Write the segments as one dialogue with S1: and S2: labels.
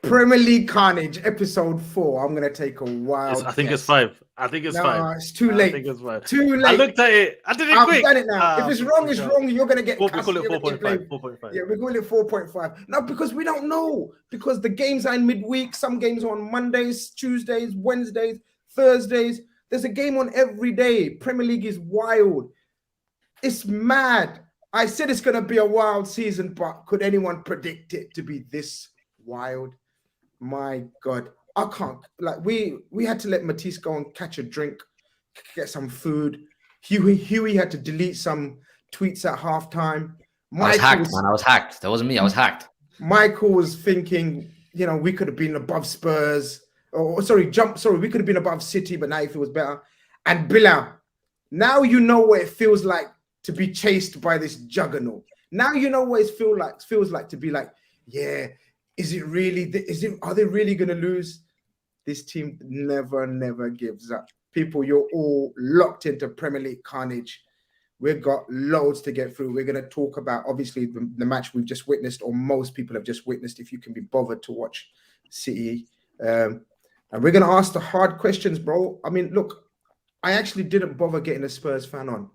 S1: Premier League Khanage, episode 4. I'm gonna take a wild.
S2: I think
S1: guess.
S2: it's 5. I think it's 5.
S1: No, it's too late.
S2: I think it's 5.
S1: Too late.
S2: I looked at it. I did it quick.
S1: I've done it now. If it's wrong, it's wrong. You're gonna get.
S2: We call it 4.5. 4.5.
S1: Yeah, we call it 4.5. No, because we don't know. Because the games are in midweek. Some games are on Mondays, Tuesdays, Wednesdays, Thursdays. There's a game on every day. Premier League is wild. It's mad. I said it's gonna be a wild season, but could anyone predict it to be this wild? My God, I can't. Like we had to let Matisse go and catch a drink, get some food. Huey had to delete some tweets at halftime.
S3: I was hacked, man. I was hacked. That wasn't me. I was hacked.
S1: Michael was thinking, we could have been above Spurs. We could have been above City, but now he feels better. And Bilal, now you know what it feels like to be chased by this juggernaut. Now you know what it feels like to be like, yeah. Is it really? Are they really going to lose? This team never gives up. People, you're all locked into Premier League Khanage. We've got loads to get through. We're going to talk about, obviously, the match we've just witnessed, or most people have just witnessed, if you can be bothered to watch City. And we're going to ask the hard questions, bro. I mean, look, I actually didn't bother getting a Spurs fan on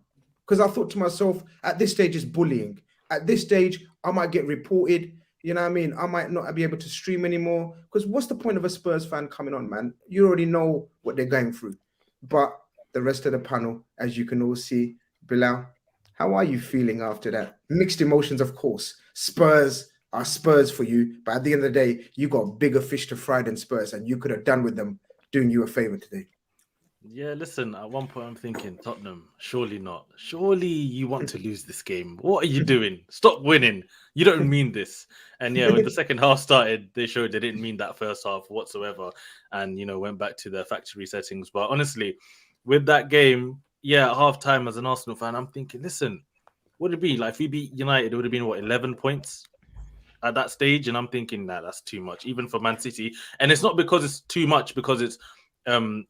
S1: because I thought to myself, at this stage, it's bullying. At this stage, I might get reported. You know what I mean? I might not be able to stream anymore because what's the point of a Spurs fan coming on, man? You already know what they're going through. But the rest of the panel, as you can all see, Bilal, how are you feeling after that? Mixed emotions, of course. Spurs are Spurs for you, but at the end of the day, you got bigger fish to fry than Spurs, and you could have done with them doing you a favor today.
S2: Yeah, listen, at one point I'm thinking, Tottenham, surely not. Surely you want to lose this game. What are you doing? Stop winning. You don't mean this. And yeah, when the second half started, they showed they didn't mean that first half whatsoever and, went back to their factory settings. But honestly, with that game, yeah, at halftime as an Arsenal fan, I'm thinking, listen, what would it be? Like if we beat United, it would have been, 11 points at that stage? And I'm thinking, nah, that's too much, even for Man City. And it's not because it's too much, because it's, Man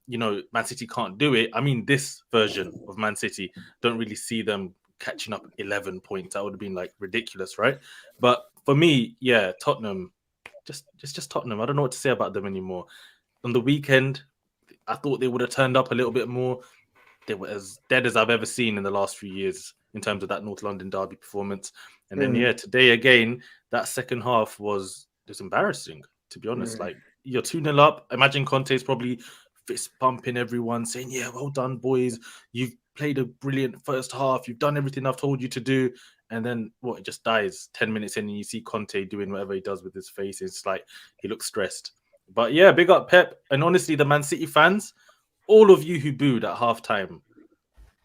S2: City can't do it. I mean, this version of Man City, don't really see them catching up 11 points. That would have been like ridiculous, right? But for me, yeah, Tottenham, just Tottenham. I don't know what to say about them anymore. On the weekend, I thought they would have turned up a little bit more. They were as dead as I've ever seen in the last few years in terms of that North London derby performance. And then, today again, that second half was just embarrassing, to be honest. Like, you're 2-0 up. Imagine Conte's probably fist pumping everyone, saying, yeah, well done, boys. You've played a brilliant first half. You've done everything I've told you to do. And then, it just dies 10 minutes in and you see Conte doing whatever he does with his face. It's like he looks stressed. But yeah, big up Pep. And honestly, the Man City fans, all of you who booed at halftime,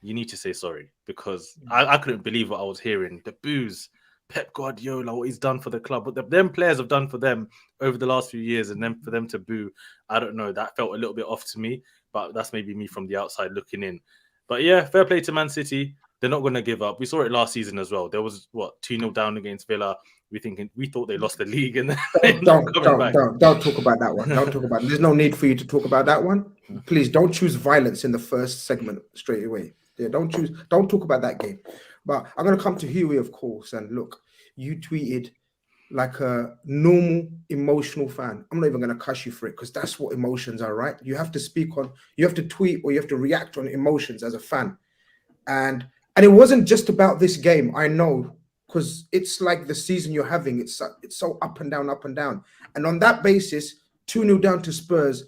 S2: you need to say sorry, because I couldn't believe what I was hearing. The boos, Pep Guardiola, what he's done for the club, what them players have done for them over the last few years, and then for them to boo, I don't know, that felt a little bit off to me, but that's maybe me from the outside looking in. But yeah, fair play to Man City. They're not going to give up. We saw it last season as well. There was 2-0 down against Villa. We thought they lost the league, and then
S1: don't talk about that one. Don't talk about it. There's no need for you to talk about that one. Please don't choose violence in the first segment straight away. Yeah, don't talk about that game. But I'm going to come to Huey, of course. And look, you tweeted like a normal emotional fan. I'm not even going to cuss you for it, because that's what emotions are, right? You have to you have to tweet, or you have to react on emotions as a fan. And it wasn't just about this game, I know, because it's like the season you're having. It's so up and down, up and down. And on that basis, 2-0 down to Spurs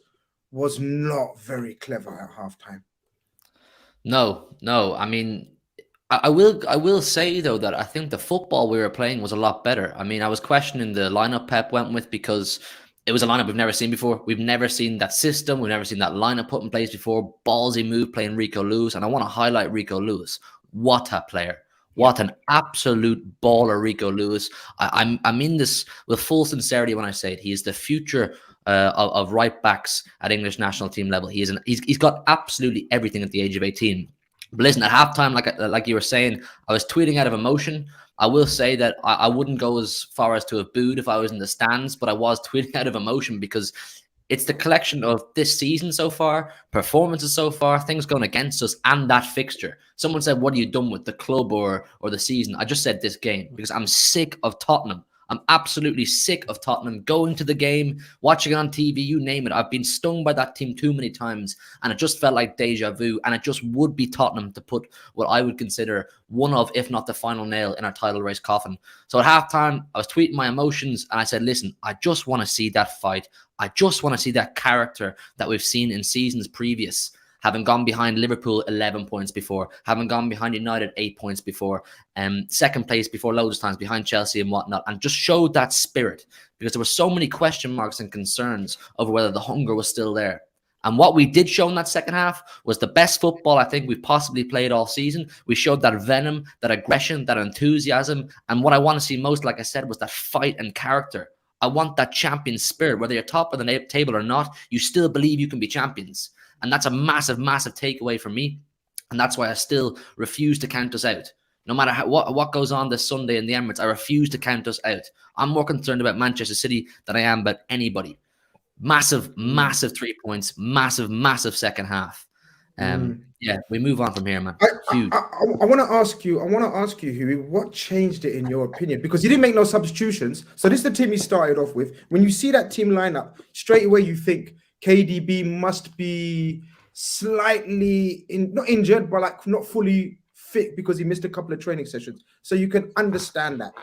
S1: was not very clever at halftime.
S3: No. I mean, I will say, though, that I think the football we were playing was a lot better. I mean, I was questioning the lineup Pep went with, because it was a lineup we've never seen before. We've never seen that system. We've never seen that lineup put in place before. Ballsy move playing Rico Lewis. And I want to highlight Rico Lewis. What a player. What an absolute baller, Rico Lewis. I'm in this with full sincerity when I say it. He is the future of right backs at English national team level. He's got absolutely everything at the age of 18. But listen, at halftime, like you were saying, I was tweeting out of emotion. I will say that I wouldn't go as far as to have booed if I was in the stands, but I was tweeting out of emotion, because it's the collection of this season so far, performances so far, things going against us, and that fixture. Someone said, what are you done with the club or the season? I just said this game, because I'm sick of Tottenham. I'm absolutely sick of Tottenham going to the game, watching it on TV, you name it. I've been stung by that team too many times, and it just felt like deja vu, and it just would be Tottenham to put what I would consider one of, if not the final nail in our title race coffin. So at halftime, I was tweeting my emotions, and I said, listen, I just want to see that fight. I just want to see that character that we've seen in seasons previous, having gone behind Liverpool 11 points before, having gone behind United 8 points before, second place before loads of times behind Chelsea and whatnot, and just showed that spirit, because there were so many question marks and concerns over whether the hunger was still there. And what we did show in that second half was the best football I think we've possibly played all season. We showed that venom, that aggression, that enthusiasm. And what I want to see most, like I said, was that fight and character. I want that champion spirit. Whether you're top of the table or not, you still believe you can be champions. And that's a massive, massive takeaway for me. And that's why I still refuse to count us out. No matter what goes on this Sunday in the Emirates, I refuse to count us out. I'm more concerned about Manchester City than I am about anybody. Massive, massive 3 points. Massive, massive second half. Yeah, we move on from here, man. Huge.
S1: I want to ask you, Huey, what changed it in your opinion? Because he didn't make no substitutions. So this is the team he started off with. When you see that team lineup, straight away you think KDB must be slightly not injured, but like not fully fit because he missed a couple of training sessions. So you can understand that.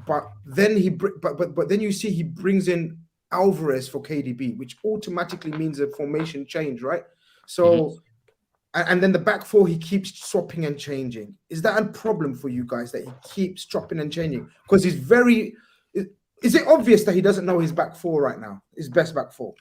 S1: But then then you see he brings in Alvarez for KDB, which automatically means a formation change, right? So, and then the back four, he keeps swapping and changing. Is that a problem for you guys that he keeps swapping and changing? Because he's very, is it obvious that he doesn't know his back four right now, his best back four?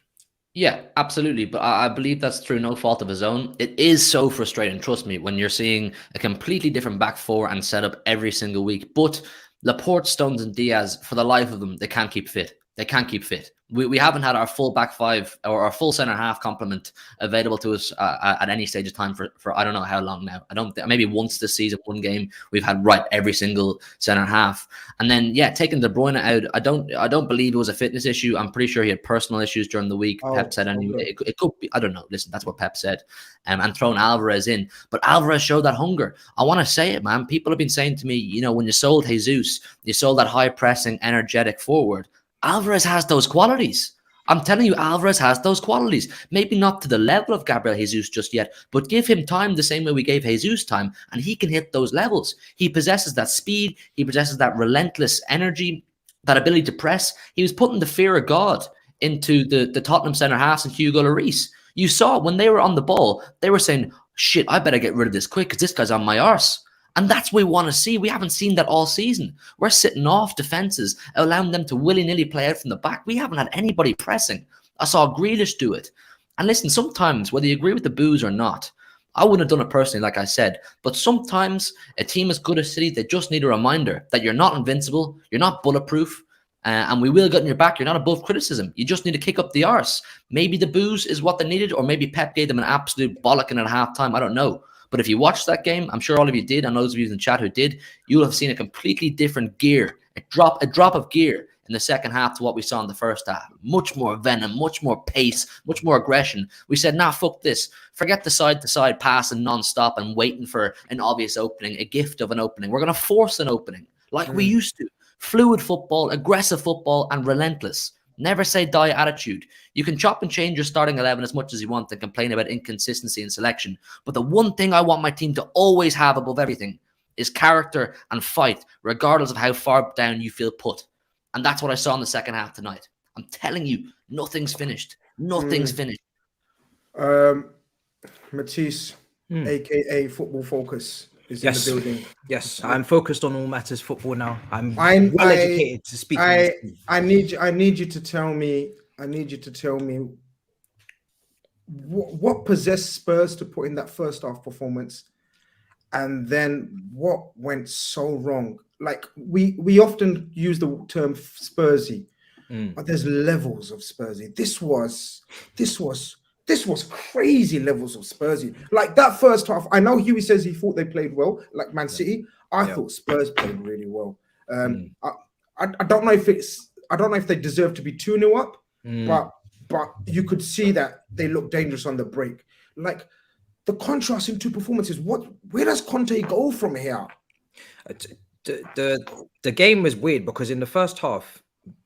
S3: Yeah, absolutely. But I believe that's through no fault of his own. It is so frustrating, trust me, when you're seeing a completely different back four and setup every single week. But Laporte, Stones, and Diaz, for the life of them, they can't keep fit. They can't keep fit. We haven't had our full back five or our full centre half complement available to us at any stage of time for I don't know how long now. I don't maybe once this season, one game we've had right every single centre half. And then taking De Bruyne out, I don't believe it was a fitness issue. I'm pretty sure he had personal issues during the week. Pep said anyway. It could be, I don't know. Listen, that's what Pep said. And throwing Alvarez in, but Alvarez showed that hunger. I want to say it, man. People have been saying to me, when you sold Jesus, you sold that high pressing, energetic forward. Alvarez has those qualities. I'm telling you, Alvarez has those qualities. Maybe not to the level of Gabriel Jesus just yet, but give him time the same way we gave Jesus time, and he can hit those levels. He possesses that speed. He possesses that relentless energy, that ability to press. He was putting the fear of God into the Tottenham centre halves and Hugo Lloris. You saw when they were on the ball, they were saying, shit, I better get rid of this quick because this guy's on my arse. And that's what we want to see. We haven't seen that all season. We're sitting off defenses, allowing them to willy-nilly play out from the back. We haven't had anybody pressing. I saw Grealish do it. And listen, sometimes, whether you agree with the boos or not, I wouldn't have done it personally, like I said. But sometimes a team as good as City, they just need a reminder that you're not invincible, you're not bulletproof, and we will get in your back. You're not above criticism. You just need to kick up the arse. Maybe the boos is what they needed, or maybe Pep gave them an absolute bollocking at halftime. I don't know. But if you watched that game, I'm sure all of you did, and those of you in the chat who did, you'll have seen a completely different gear, a drop of gear in the second half to what we saw in the first half. Much more venom, much more pace, much more aggression. We said, nah, fuck this. Forget the side-to-side passing non-stop and waiting for an obvious opening, a gift of an opening. We're going to force an opening like we used to. Fluid football, aggressive football, and relentless. Never say die attitude. You can chop and change your starting 11 as much as you want and complain about inconsistency in selection. But the one thing I want my team to always have above everything is character and fight, regardless of how far down you feel put. And that's what I saw in the second half tonight. I'm telling you, nothing's finished. Nothing's finished.
S1: Matisse, aka Football Focus, is in the building.
S4: Yes, I'm focused on all matters football now. I'm well educated to speak.
S1: I need you to tell me. What possessed Spurs to put in that first half performance, and then what went so wrong? Like we often use the term Spursy, but there's levels of Spursy. This was crazy levels of Spursy. Like that first half, I know Huey says he thought they played well, like Man City. I thought Spurs played really well. I don't know if they deserve to be 2-0 up, but you could see that they looked dangerous on the break. Like the contrast in two performances. Where does Conte go from here?
S4: the game was weird because in the first half,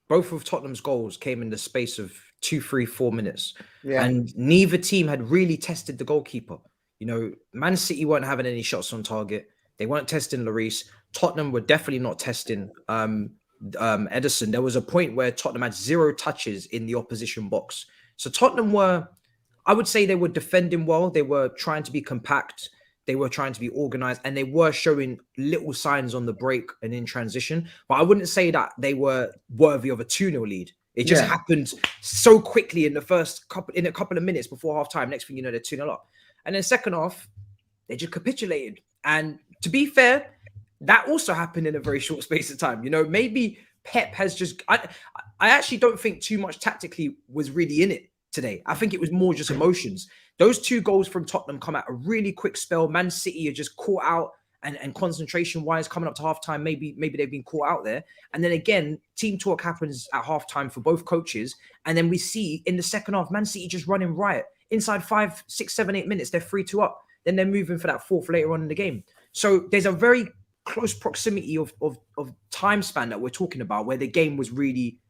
S4: both of Tottenham's goals came in the space of 2, 3, 4 minutes, and neither team had really tested the goalkeeper. You know, Man City weren't having any shots on target. They weren't testing Lloris. Tottenham were definitely not testing Ederson. There was a point where Tottenham had 0 touches in the opposition box. So Tottenham were, I would say, they were defending well. They were trying to be compact. They were trying to be organized, and they were showing little signs on the break and in transition. But I wouldn't say that they were worthy of a 2-0 lead. It just happened so quickly in a couple of minutes before halftime. Next thing you know, they're 2-0 up. And then second half, they just capitulated. And to be fair, that also happened in a very short space of time. You know, maybe Pep has just... I actually don't think too much tactically was really in it today. I think it was more just emotions. Those 2 goals from Tottenham come at a really quick spell. Man City are just caught out, and concentration-wise, coming up to halftime, maybe they've been caught out there. And then again, team talk happens at halftime for both coaches. And then we see in the second half, Man City just running riot. Inside 5, 6, 7, 8 minutes, they're 3-2 up. Then they're moving for that 4th later on in the game. So there's a very close proximity of time span that we're talking about where the game was really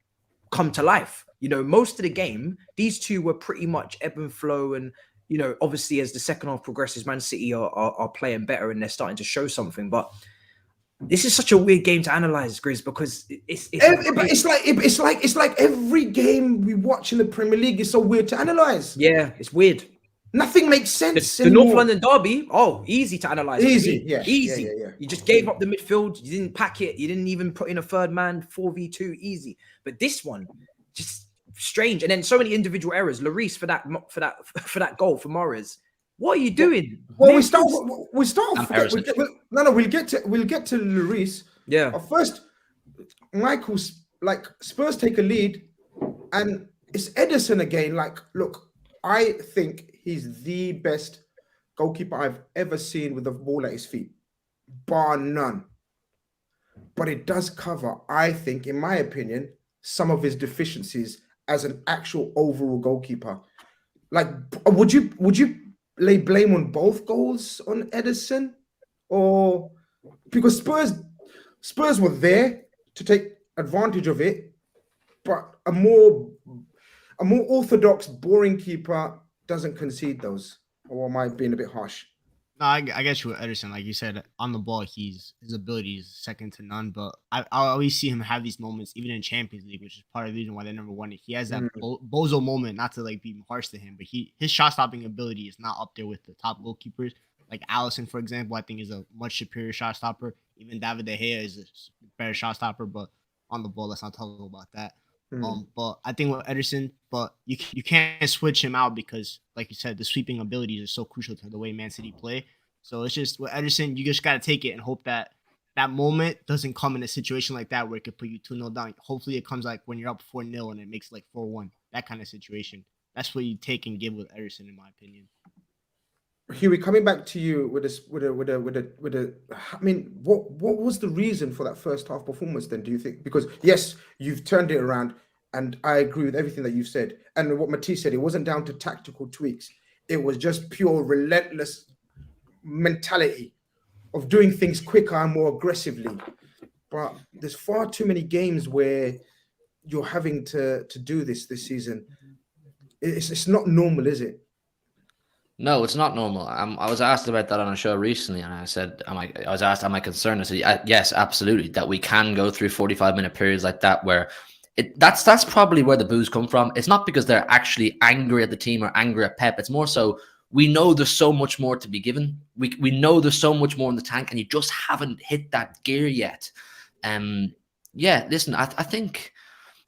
S4: come to life. You know, most of the game, these two were pretty much ebb and flow. And, you know, obviously as the second half progresses, Man City are playing better and they're starting to show something. But this is such a weird game to analyze, Grizz, because it's like every game we watch in the Premier League is so weird to analyze. Yeah, it's weird.
S1: Nothing makes sense.
S4: The North London derby, easy to analyze.
S1: Easy,
S4: easy.
S1: Yeah.
S4: You just gave up the midfield. You didn't pack it. You didn't even put in a third man. 4v2, easy. But this one, just strange. And then so many individual errors. Lloris for that goal for Morris. What are you doing?
S1: Well, we start. We'll get to Lloris.
S4: Yeah.
S1: But first, Michael's like Spurs take a lead, and it's Ederson again. Like, look, I think he's the best goalkeeper I've ever seen with the ball at his feet, bar none. But it does cover, I think, in my opinion, some of his deficiencies as an actual overall goalkeeper. Like, would you lay blame on both goals on Ederson, or because Spurs were there to take advantage of it, but a more orthodox, boring keeper doesn't concede those. Or am I being a bit harsh?
S5: No, I guess you with Ederson, like you said, on the ball, his ability is second to none. But I always see him have these moments, even in Champions League, which is part of the reason why they never won it. He has that bozo moment, not to like be harsh to him, but his shot stopping ability is not up there with the top goalkeepers. Like Alisson, for example, I think is a much superior shot stopper. Even David De Gea is a better shot stopper, but on the ball, let's not talk about that. But I think with Ederson, but you can't switch him out because, like you said, the sweeping abilities are so crucial to the way Man City play. So it's just with Ederson, you just got to take it and hope that that moment doesn't come in a situation like that where it could put you 2-0 down. Hopefully it comes like when you're up 4-0 and it makes like 4-1, that kind of situation. That's what you take and give with Ederson, in my opinion.
S1: Huey, coming back to you with a, I mean, what was the reason for that first half performance then, do you think? Because yes, you've turned it around, and I agree with everything that you've said. And what Matisse said, it wasn't down to tactical tweaks. It was just pure relentless mentality of doing things quicker and more aggressively. But there's far too many games where you're having to do this season. It's not normal, is it?
S3: No, it's not normal. I was asked about that on a show recently, and I said, I was asked, am I concerned? I said, yes, absolutely, that we can go through 45-minute periods like that where that's probably where the boos come from. It's not because they're actually angry at the team or angry at Pep. It's more so we know there's so much more to be given. We know there's so much more in the tank, and you just haven't hit that gear yet. Yeah, listen, I think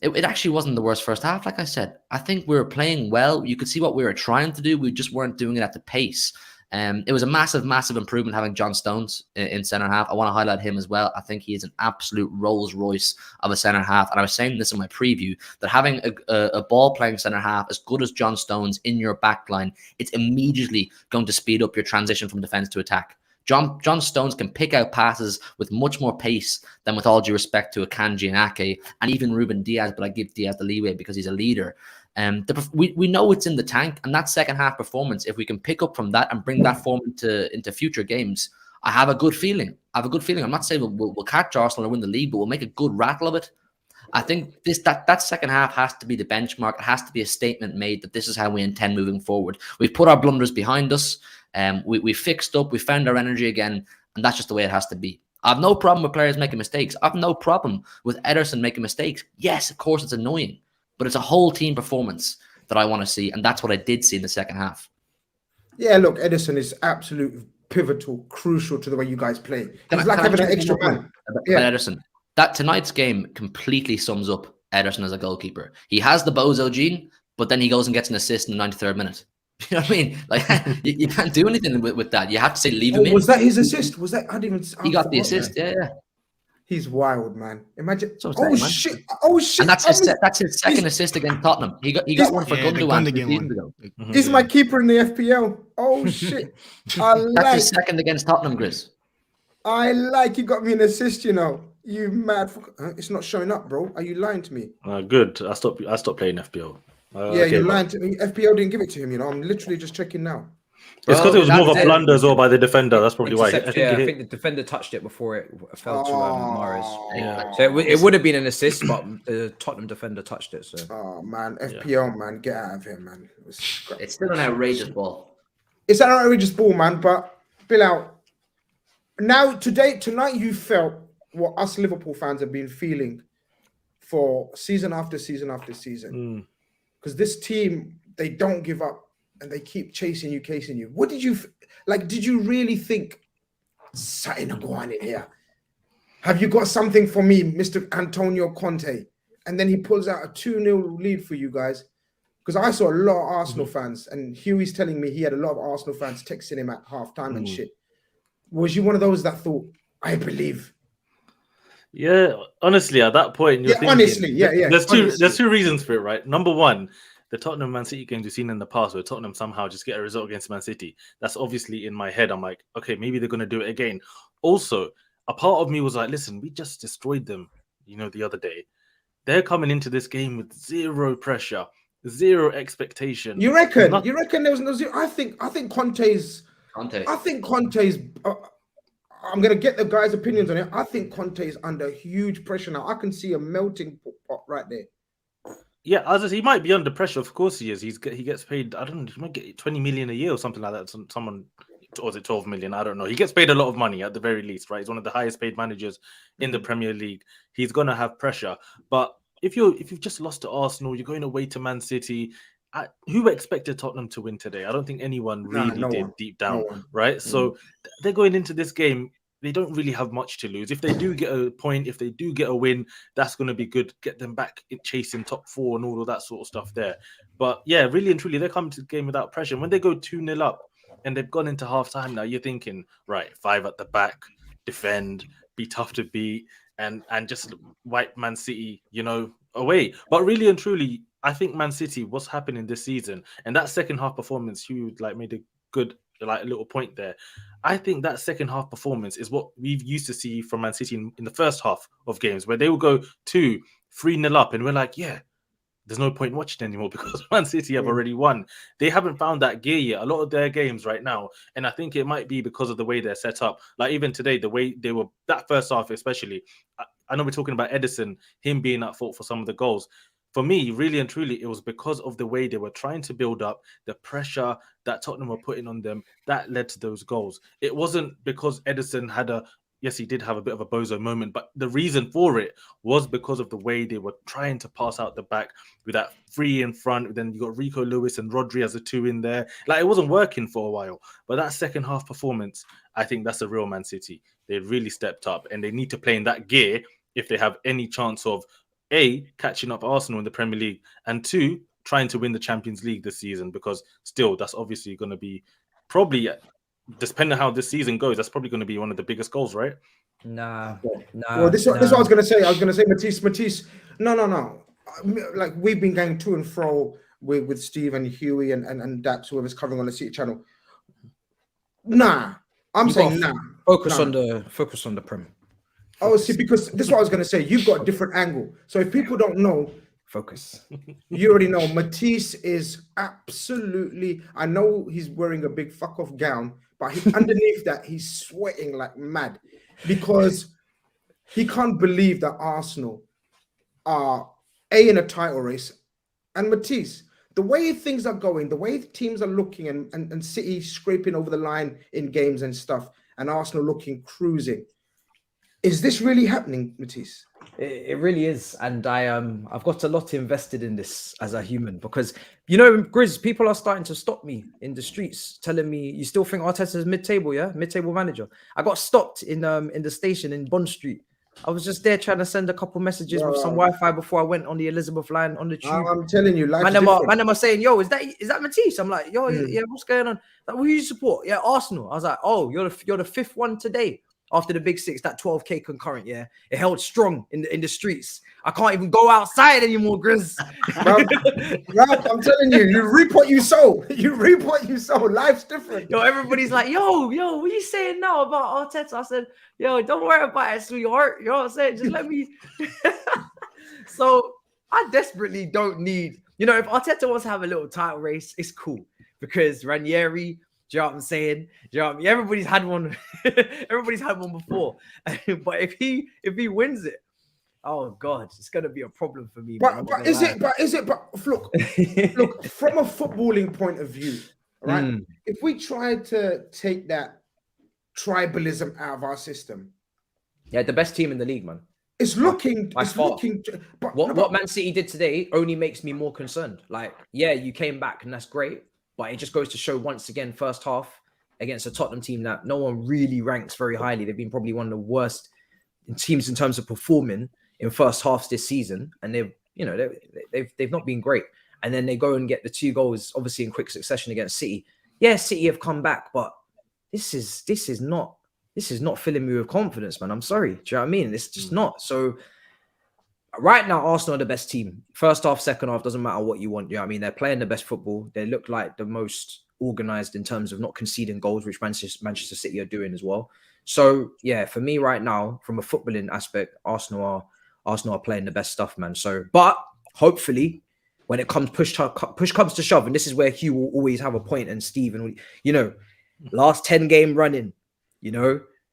S3: it actually wasn't the worst first half. Like I said, I think we were playing well. You could see what we were trying to do. We just weren't doing it at the pace. It was a massive, massive improvement having John Stones in centre half. I want to highlight him as well. I think he is an absolute Rolls Royce of a centre half. And I was saying this in my preview, that having a ball-playing centre half as good as John Stones in your back line, it's immediately going to speed up your transition from defence to attack. John Stones can pick out passes with much more pace than, with all due respect, to a Khanage and Ake and even Ruben Diaz, but I give Diaz the leeway because he's a leader. We know it's in the tank, and that second half performance, if we can pick up from that and bring that form into future games, I have a good feeling. I'm not saying we'll catch Arsenal or win the league, but we'll make a good rattle of it. I think that second half has to be the benchmark. It has to be a statement made that this is how we intend moving forward. We've put our blunders behind us. We fixed up. We found our energy again, and that's just the way it has to be. I have no problem with players making mistakes. I have no problem with Ederson making mistakes. Yes, of course, it's annoying, but it's a whole team performance that I want to see, and that's what I did see in the second half.
S1: Yeah, look, Ederson is absolutely pivotal, crucial to the way you guys play. He's like having an extra man.
S3: Yeah. Ederson. That tonight's game completely sums up Ederson as a goalkeeper. He has the bozo gene, but then he goes and gets an assist in the 93rd minute. You know what I mean? Like you can't do anything with that. You have to say leave him in.
S1: Was that his assist? Was that? I didn't even.
S3: He got the assist. Man. Yeah.
S1: He's wild, man. Imagine.
S3: Shit!
S1: Oh shit!
S3: And that's his second assist against Tottenham. He got one for Gundogan 2 seasons ago.
S1: He's my keeper in the FPL. Oh shit!
S3: That's his second against Tottenham, Grizz.
S1: You got me an assist. You know. You mad? It's not showing up, bro. Are you lying to me?
S2: Good. I stopped playing FPL.
S1: You're lying to me. FPL didn't give it to him. You know, I'm literally just checking now.
S2: It's because it was more of a blunder as well by the defender. That's probably why.
S4: I think the defender touched it before it fell to Mahrez.
S3: Yeah.
S4: So it would have been an assist, but the Tottenham defender touched it. So.
S1: Oh man, FPL man, get out of here, man.
S3: It's still an outrageous ball.
S1: It's an outrageous ball, man. But Bilal, now tonight, you felt what us Liverpool fans have been feeling for season after season after season. Because this team, they don't give up and they keep chasing you. What did you like? Did you really think something to go on in here? Have you got something for me, Mr. Antonio Conte? And then he pulls out a 2-0 lead for you guys. Because I saw a lot of Arsenal fans, and Huey's telling me he had a lot of Arsenal fans texting him at halftime and shit. Was you one of those that thought, I believe?
S2: Yeah, honestly, at that point, you're thinking, There's two reasons for it, right? Number one, the Tottenham Man City games we've seen in the past, where Tottenham somehow just get a result against Man City. That's obviously in my head. I'm like, okay, maybe they're going to do it again. Also, a part of me was like, listen, we just destroyed them, the other day. They're coming into this game with zero pressure, zero expectation.
S1: You reckon? You reckon there was no zero? I think Conte's. I'm going to get the guys' opinions on it. I think Conte is under huge pressure now. I can see a melting pot right there.
S2: Yeah, he might be under pressure. Of course he is. He gets paid, I don't know, he might get 20 million a year or something like that. Someone, or is it 12 million? I don't know. He gets paid a lot of money at the very least, right? He's one of the highest paid managers in the Premier League. He's going to have pressure. But if you've just lost to Arsenal, you're going away to Man City. Who expected Tottenham to win today? I don't think anyone really did deep down, right? So they're going into this game. They don't really have much to lose. If they do get a point, if they do get a win, that's going to be good. Get them back in chasing top 4 and all of that sort of stuff there. But yeah, really and truly, they're coming to the game without pressure. And when they go 2-0 up and they've gone into half time now, you're thinking, right, 5 at the back, defend, be tough to beat, and just wipe Man City, away. But really and truly, I think Man City, what's happening this season, and that second half performance, you made a good little point there. I think that second half performance is what we've used to see from Man City in the first half of games, where they will go 2-3-0 up, and we're like, yeah, there's no point watching anymore because Man City have already won. They haven't found that gear yet. A lot of their games right now, and I think it might be because of the way they're set up. Like even today, the way they were, that first half especially, I know we're talking about Ederson, him being at fault for some of the goals. For me, really and truly, it was because of the way they were trying to build up, the pressure that Tottenham were putting on them, that led to those goals. It wasn't because Ederson had yes, he did have a bit of a bozo moment, but the reason for it was because of the way they were trying to pass out the back with that 3 in front. Then you got Rico Lewis and Rodri as a 2 in there. Like it wasn't working for a while. But that second half performance, I think that's a real Man City. They really stepped up and they need to play in that gear if they have any chance of A, catching up Arsenal in the Premier League, and 2, trying to win the Champions League this season, because still that's obviously going to be probably, depending on how this season goes, that's probably going to be one of the biggest goals, right?
S4: Nah.
S1: Well, this is what I was going to say. I was going to say, Matisse. No. Like we've been going to and fro with Steve and Huey and Dax, whoever's covering on the City channel. Nah, I'm saying nah.
S4: Focus on the Prem.
S1: Oh, see, because this is what I was going to say. You've got a different angle. So if people don't know,
S4: focus.
S1: You already know Matisse is absolutely, I know he's wearing a big fuck off gown but underneath that, he's sweating like mad because he can't believe that Arsenal are in a title race. And Matisse, the way things are going, the way teams are looking, and City scraping over the line in games and stuff, and Arsenal looking cruising. Is this really happening, Matisse?
S4: It really is, and I've got a lot invested in this as a human because Grizz, people are starting to stop me in the streets, telling me, "You still think Arteta's mid-table, yeah, mid-table manager?" I got stopped in the station in Bond Street. I was just there trying to send a couple messages with some Wi-Fi before I went on the Elizabeth line on the tube.
S1: I'm telling you,
S4: man, them are saying, "Yo, is that Matisse?" I'm like, "Yo, yeah, what's going on?" Like, who you support? Yeah, Arsenal. I was like, "Oh, you're the fifth one today." After the big six, that 12K concurrent, yeah, it held strong in the streets. I can't even go outside anymore, Grizz.
S1: Rob, I'm telling you, you reap what you sow. You reap what you sow. Life's different.
S4: Yo, everybody's like, yo, what are you saying now about Arteta? I said, yo, don't worry about it, sweetheart. You know what I'm saying? Just let me. So I desperately don't need, if Arteta wants to have a little title race, it's cool because Ranieri. Do you know what I'm saying? Do you know what I mean? Everybody's had one. Everybody's had one before. But if he wins it, oh God, it's gonna be a problem for me.
S1: But look, from a footballing point of view, right? If we try to take that tribalism out of our system,
S4: yeah, the best team in the league, man.
S1: It's looking.
S4: But what Man City did today only makes me more concerned. Like, yeah, you came back and that's great. But it just goes to show once again, first half against a Tottenham team that no one really ranks very highly. They've been probably one of the worst teams in terms of performing in first halves this season, and they've not been great. And then they go and get the 2 goals, obviously in quick succession against City. Yeah, City have come back, but this is not filling me with confidence, man. I'm sorry. Do you know what I mean? It's just not. So right now, Arsenal are the best team. First half, second half, doesn't matter what you want. You know what I mean? They're playing the best football. They look like the most organized in terms of not conceding goals, which Manchester City are doing as well. So, yeah, for me right now, from a footballing aspect, Arsenal are playing the best stuff, man. So, but hopefully, when it comes push comes to shove, and this is where Hugh will always have a point, and Steve, and last 10 game running,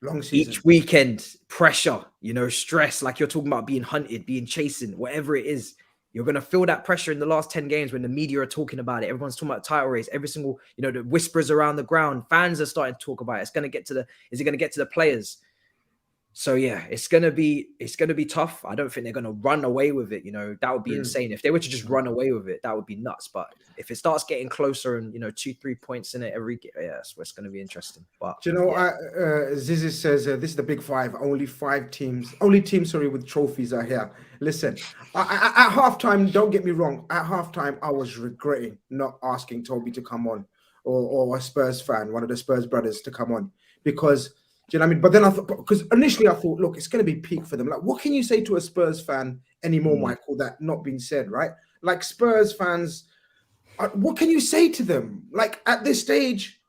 S1: long season.
S4: Each weekend, pressure, stress, like you're talking about being hunted, being chasing, whatever it is. You're going to feel that pressure in the last 10 games when the media are talking about it. Everyone's talking about title race. Every single, the whispers around the ground. Fans are starting to talk about it. Is it going to get to the players? So yeah, it's gonna be tough. I don't think they're gonna run away with it. That would be insane. If they were to just run away with it, that would be nuts. But if it starts getting closer and 2-3 points in it every game, it's gonna be interesting. But
S1: Zizi says this is the big 5. Only 5 teams, with trophies are here. Listen, at halftime, don't get me wrong. At halftime, I was regretting not asking Toby to come on, or a Spurs fan, one of the Spurs brothers, to come on, because. Do you know what I mean? But then I thought, because initially I thought, look, it's going to be peak for them. Like, what can you say to a Spurs fan anymore, Michael, that not being said, right? Like, Spurs fans, what can you say to them? Like, at this stage,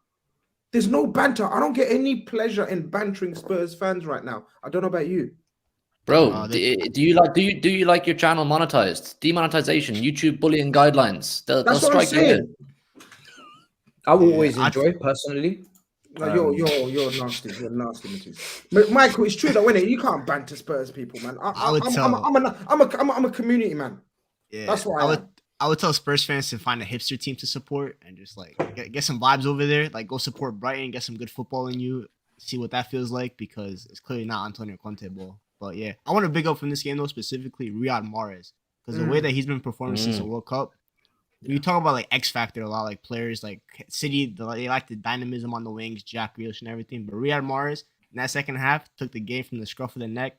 S1: there's no banter. I don't get any pleasure in bantering Spurs fans right now. I don't know about you.
S3: Bro, do you like your channel monetized? Demonetization, YouTube bullying guidelines. They'll strike you in.
S4: I will always enjoy personally.
S1: No, you're nasty. You're nasty, Matisse. Michael, it's true though, isn't it? You can't banter Spurs people, man. I'm a community man.
S5: Yeah,
S1: that's why
S5: I would tell Spurs fans to find a hipster team to support and just like get some vibes over there. Like, go support Brighton, get some good football in you, see what that feels like, because it's clearly not Antonio Conte ball. But yeah, I want to big up from this game though, specifically Riyad Mahrez, because the way that he's been performing since the World Cup. You talk about like X Factor a lot, like players like City, they like the dynamism on the wings, Jack Grealish and everything. But Riyad Mahrez in that second half took the game from the scruff of the neck,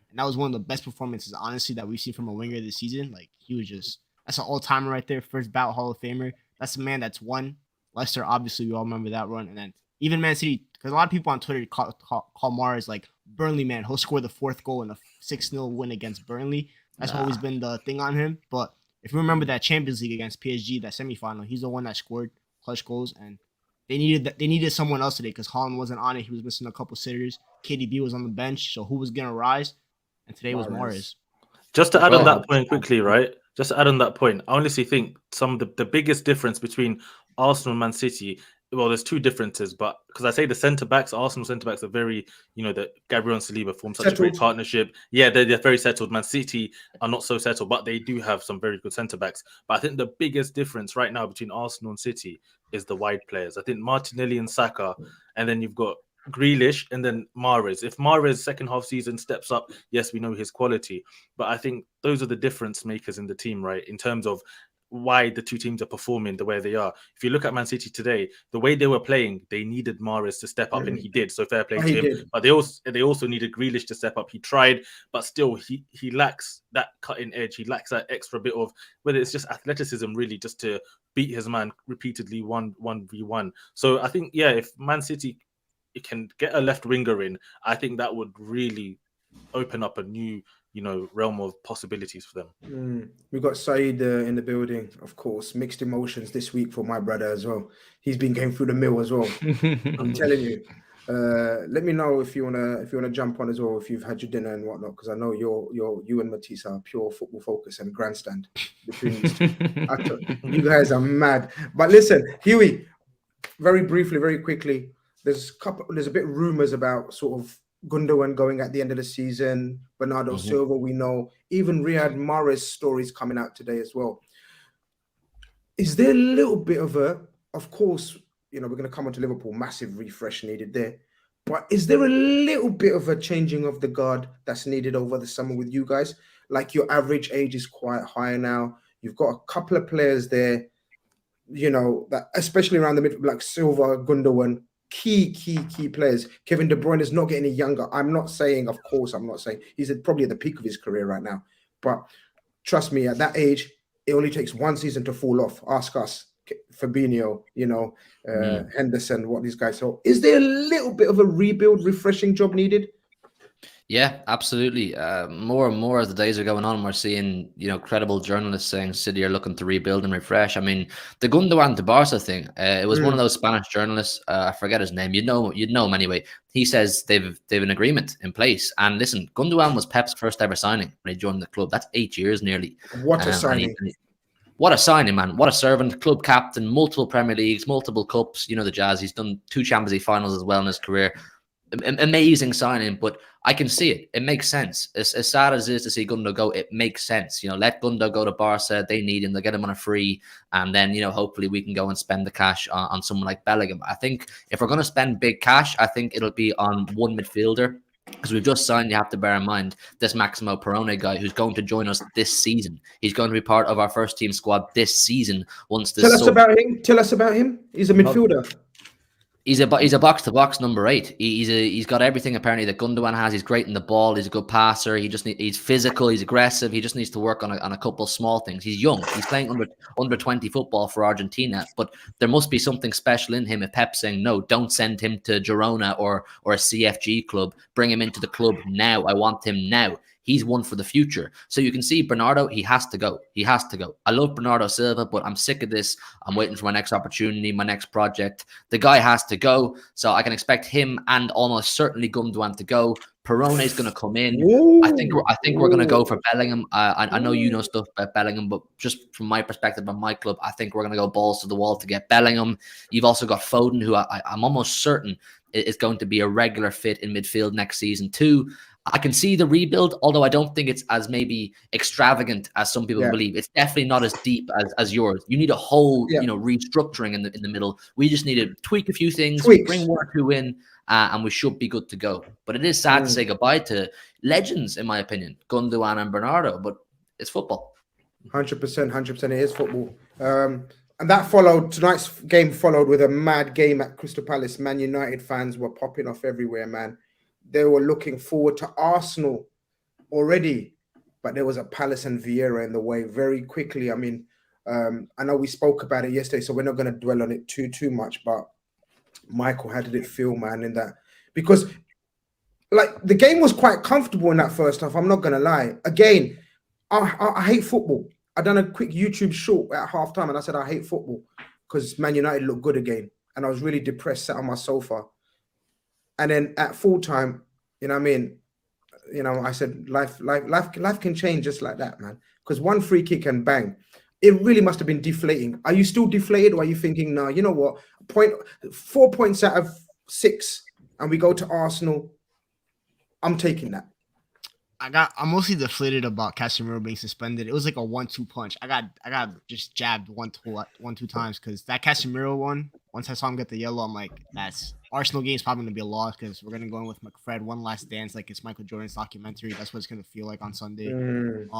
S5: and that was one of the best performances, honestly, that we've seen from a winger this season. Like, he was that's an all-timer right there, first ballot Hall of Famer. That's a man that's won. Leicester, obviously, we all remember that run, and then even Man City, because a lot of people on Twitter call Mahrez like Burnley man. He'll score the 4th goal in a 6-0 win against Burnley. That's always been the thing on him, but. If you remember that Champions League against PSG, that semifinal, he's the one that scored clutch goals, and they needed someone else today because Haaland wasn't on it. He was missing a couple sitters. KDB was on the bench, so who was gonna rise? And today was Mahrez.
S2: Just to add on that point quickly, right? Just to add on that point, I honestly think some of the biggest difference between Arsenal and Man City well, there's two differences, but because I say the centre backs, Arsenal centre backs are very, that Gabriel and Saliba form such a great partnership. Yeah, they're very settled. Man City are not so settled, but they do have some very good centre backs. But I think the biggest difference right now between Arsenal and City is the wide players. I think Martinelli and Saka, and then you've got Grealish and then Mahrez. If Mahrez second half season steps up, yes, we know his quality, but I think those are the difference makers in the team, right? In terms of why the two teams are performing the way they are. If you look at Man City today, the way they were playing, they needed Mahrez to step up, and he did. So fair play to him. Did. But they also needed Grealish to step up. He tried, but still he lacks that cutting edge. He lacks that extra bit of, whether it's just athleticism, really, just to beat his man repeatedly 1v1. So I think, if Man City can get a left winger in, I think that would really open up a new realm of possibilities for them.
S1: We got Saeed in the building, of course. Mixed emotions this week for my brother as well. He's been going through the mill as well. I'm telling you. Let me know if you wanna jump on as well, if you've had your dinner and whatnot, because I know you and Matisse are pure football focus and grandstand between these two. You guys are mad. But listen, Huey, very briefly, very quickly. There's a bit of rumors about sort of Gundogan going at the end of the season, Bernardo Silva, we know, even Riyad Mahrez stories coming out today as well. Is there a little bit of course, we're going to come on to Liverpool, massive refresh needed there, but is there a little bit of a changing of the guard that's needed over the summer with you guys? Like, your average age is quite high now. You've got a couple of players there, that especially around the middle, like Silva, Gundogan, key players. Kevin De Bruyne is not getting any younger. I'm not saying he's probably at the peak of his career right now, but trust me, at that age, it only takes one season to fall off. Ask us, Fabinho, Henderson, what these guys. So is there a little bit of a rebuild, refreshing job needed?
S3: Yeah, absolutely. More and more as the days are going on, we're seeing, credible journalists saying City are looking to rebuild and refresh. I mean, the Gundogan to Barca thing, it was one of those Spanish journalists, I forget his name, you'd know him anyway. He says they've an agreement in place. And listen, Gundogan was Pep's first ever signing when he joined the club. That's 8 years nearly.
S1: What a signing.
S3: What a signing, man. What a servant, club captain, multiple Premier Leagues, multiple cups, the jazz. He's done 2 Champions League finals as well in his career. Amazing signing, but I can see it. It makes sense. As sad as it is to see Gundo go, it makes sense. Let Gundo go to Barca. They need him. They get him on a free. And then, hopefully we can go and spend the cash on someone like Bellingham. I think if we're going to spend big cash, I think it'll be on one midfielder. Because we've just signed, you have to bear in mind, this Maximo Perrone guy who's going to join us this season. He's going to be part of our first team squad this season. Tell us about him. He's a midfielder. He's a box-to-box number 8. He's got everything apparently that Gundogan has. He's great in the ball. He's a good passer. He's physical. He's aggressive. He just needs to work on a couple of small things. He's young. He's playing under 20 football for Argentina, but there must be something special in him. If Pep's saying no, don't send him to Girona or a CFG club. Bring him into the club now. I want him now. He's one for the future. So you can see Bernardo, he has to go. He has to go. I love Bernardo Silva, but I'm sick of this. I'm waiting for my next opportunity, my next project. The guy has to go. So I can expect him and almost certainly Gundogan to go. Perrone is going to come in. Ooh. I think we're going to go for Bellingham. I know you know stuff about Bellingham, but just from my perspective on my club, I think we're going to go balls to the wall to get Bellingham. You've also got Foden, who I'm almost certain is going to be a regular fit in midfield next season too. I can see the rebuild, although I don't think it's as maybe extravagant as some people believe. It's definitely not as deep as yours. You need a whole, restructuring in the middle. We just need to tweak a few things, bring 1 or 2 in, and we should be good to go. But it is sad to say goodbye to legends, in my opinion, Gundogan and Bernardo. But it's football.
S1: 100%. It is football. And that followed, tonight's game followed with a mad game at Crystal Palace. Man United fans were popping off everywhere, man. They were looking forward to Arsenal already, but there was a Palace and Vieira in the way very quickly. I mean, I know we spoke about it yesterday, so we're not going to dwell on it too much, but Michael, how did it feel, man, in that? Because, the game was quite comfortable in that first half, I'm not going to lie. Again, I hate football. I done a quick YouTube short at halftime, and I said I hate football because Man United looked good again, and I was really depressed, sat on my sofa. And then at full time, I said life can change just like that, man. Because one free kick and bang. it really must have been deflating. Are you still deflated, or are you thinking, no, you know what? 4 points out of 6, and we go to Arsenal. I'm taking that.
S5: I'm mostly deflated about Casemiro being suspended. It was like a 1-2 punch. I got just jabbed one, two times because that Casemiro one. Once I saw him get the yellow, I'm like, that's Arsenal game's probably gonna be a loss because we're gonna go in with McFred one last dance, like it's Michael Jordan's documentary. That's what it's gonna feel like on Sunday. And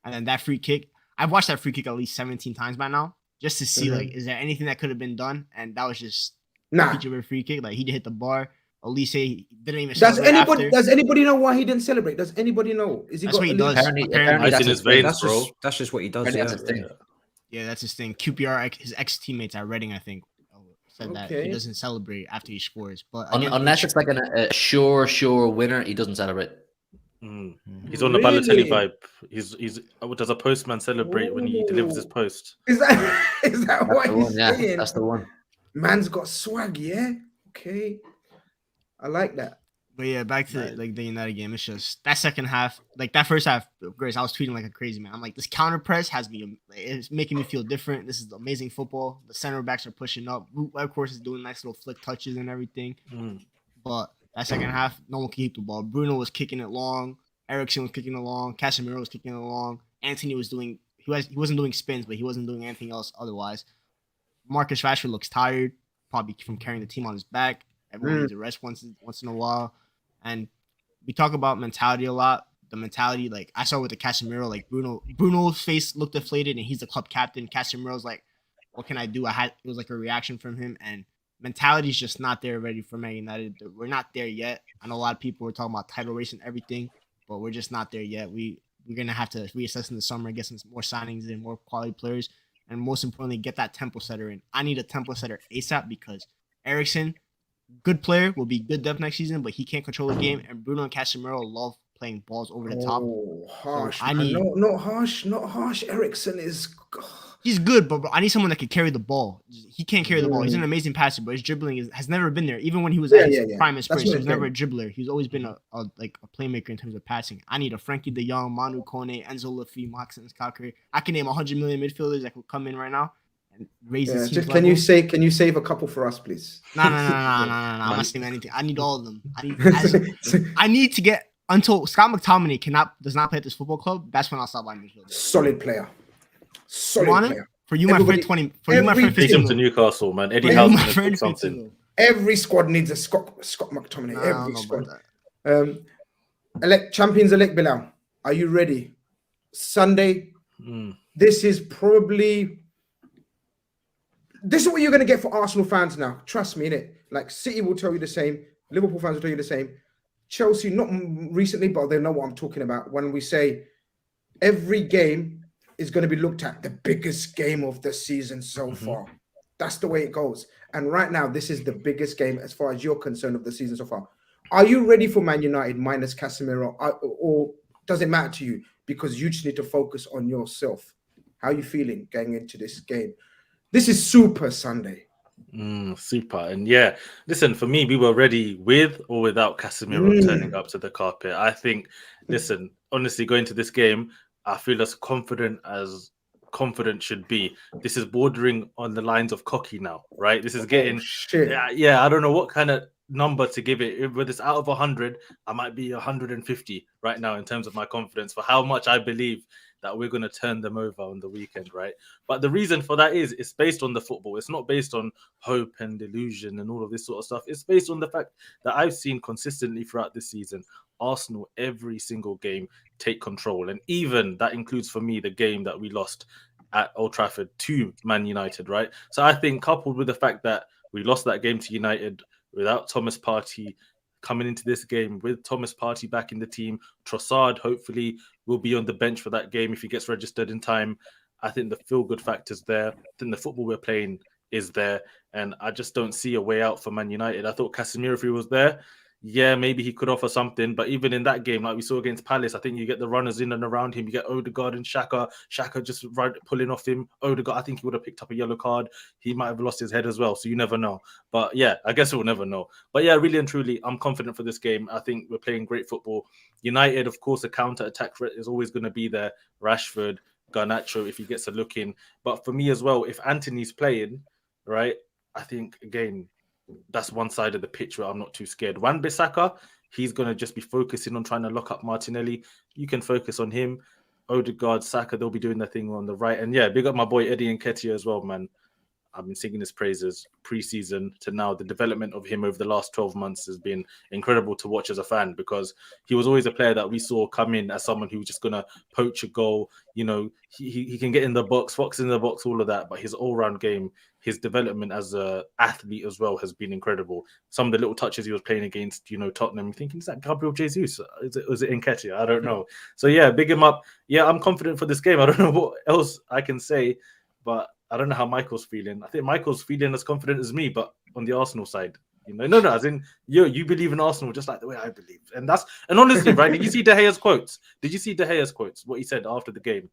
S5: then that free kick. I've watched that free kick at least 17 times by now, just to see like, is there anything that could have been done? And that was just a free kick. Like he hit the bar. Elise didn't even.
S1: Does anybody know why he didn't celebrate? Does anybody know? Is he
S5: that's what he does.
S3: Apparently
S2: that's in his veins, bro.
S4: That's just what he does.
S3: That's his thing.
S5: Yeah, that's his thing. QPR, his ex teammates at Reading, I think, said that he doesn't celebrate after he scores. But again,
S3: unless it's like a sure winner, he doesn't celebrate.
S2: He's on the Balotelli vibe. He's does a postman celebrate when he delivers his post?
S1: Is that what he's saying?
S3: Yeah, that's the one.
S1: Man's got swag, yeah. Okay, I like that.
S5: But yeah, back to like the United game. It's just that second half, like that first half. Grace, I was tweeting like a crazy man. I'm like, this counter press it's making me feel different. This is amazing football. The center backs are pushing up. Of course, is doing nice little flick touches and everything. But that second half, no one could keep the ball. Bruno was kicking it long. Eriksen was kicking it long. Casemiro was kicking it long. Anthony was doing. He wasn't doing spins, but he wasn't doing anything else otherwise. Marcus Rashford looks tired, probably from carrying the team on his back. Everyone needs a rest once in a while. And we talk about mentality a lot. The mentality, like I saw with the Casemiro, like Bruno's face looked deflated, and he's the club captain. Casemiro's like, "What can I do?" It was like a reaction from him, and mentality is just not there ready for Man United. We're not there yet. I know a lot of people were talking about title race and everything, but we're just not there yet. We're gonna have to reassess in the summer, get some more signings and more quality players, and most importantly, get that tempo setter in. I need a tempo setter ASAP because Eriksen, good player, will be good depth next season, but he can't control the game. And Bruno and Casemiro love playing balls over the top.
S1: Harsh.
S5: So
S1: not harsh. Eriksen is.
S5: He's good, but I need someone that can carry the ball. He can't carry the ball. He's an amazing passer, but his dribbling has never been there. Even when he was at his prime Spurs, he was never a dribbler. He's always been a playmaker in terms of passing. I need a Frankie De Jong, Manu Kone, Enzo Lafite, Maxence Kakary. I can name 100 million midfielders that could come in right now and raise the team.
S1: Can you save a couple for us, please?
S5: No. I'm not saying anything. I need all of them. I need to get until Scott McTominay does not play at this football club. That's when I'll stop buying midfielders.
S1: Solid player.
S5: For you, my friend, 20. For you, my friend,
S2: take him to Newcastle, man. Eddie Howe did something.
S1: Every squad needs a Scott McTominay. Every squad. Champions-elect Bilal, are you ready? Sunday. This is what you're going to get for Arsenal fans now. Trust me, innit? Like City will tell you the same. Liverpool fans will tell you the same. Chelsea, not recently, but they know what I'm talking about when we say every game is going to be looked at the biggest game of the season so far. That's the way it goes. And right now, this is the biggest game as far as you're concerned of the season so far. Are you ready for Man United minus Casemiro, or does it matter to you because you just need to focus on yourself? How are you feeling going into this game? This is Super Sunday.
S2: Super. And yeah, listen, for me, we were ready with or without Casemiro turning up to the carpet. I think, listen, honestly, going to this game, I feel as confident should be. This is bordering on the lines of cocky now, right? This is getting, I don't know what kind of number to give it. Whether it's out of 100, I might be 150 right now in terms of my confidence for how much I believe that we're going to turn them over on the weekend, right? But the reason for that is it's based on the football. It's not based on hope and delusion and all of this sort of stuff. It's based on the fact that I've seen consistently throughout this season, Arsenal every single game take control. And even that includes for me the game that we lost at Old Trafford to Man United, right? So I think coupled with the fact that we lost that game to United without Thomas Partey, coming into this game with Thomas Partey back in the team, Trossard hopefully will be on the bench for that game if he gets registered in time. I think the feel-good factor's there. I think the football we're playing is there. And I just don't see a way out for Man United. I thought Casemiro, if he was there, yeah, maybe he could offer something. But even in that game, like we saw against Palace, I think you get the runners in and around him. You get Odegaard and Xhaka. Xhaka just pulling off him. Odegaard, I think he would have picked up a yellow card. He might have lost his head as well. So you never know. But yeah, I guess we'll never know. But yeah, really and truly, I'm confident for this game. I think we're playing great football. United, of course, a counter-attack threat is always going to be there. Rashford, Garnacho if he gets a look in. But for me as well, if Anthony's playing, right, I think again that's one side of the pitch where I'm not too scared. Wan-Bissaka, he's gonna just be focusing on trying to lock up Martinelli. You can focus on him. Odegaard, Saka, they'll be doing their thing on the right. And yeah, big up my boy Eddie Nketiah as well, man. I've been singing his praises pre-season to now. The development of him over the last 12 months has been incredible to watch as a fan, because he was always a player that we saw come in as someone who was just going to poach a goal. You know, he can get in the box, fox in the box, all of that. But his all-round game, his development as an athlete as well has been incredible. Some of the little touches he was playing against, you know, Tottenham, thinking, is that Gabriel Jesus? Was it Nketiah? I don't know. So yeah, big him up. Yeah, I'm confident for this game. I don't know what else I can say, but I don't know how Michael's feeling. I think Michael's feeling as confident as me, but on the Arsenal side, you know, no, as in you believe in Arsenal just like the way I believe, and honestly, right? Did you see De Gea's quotes? What he said after the game,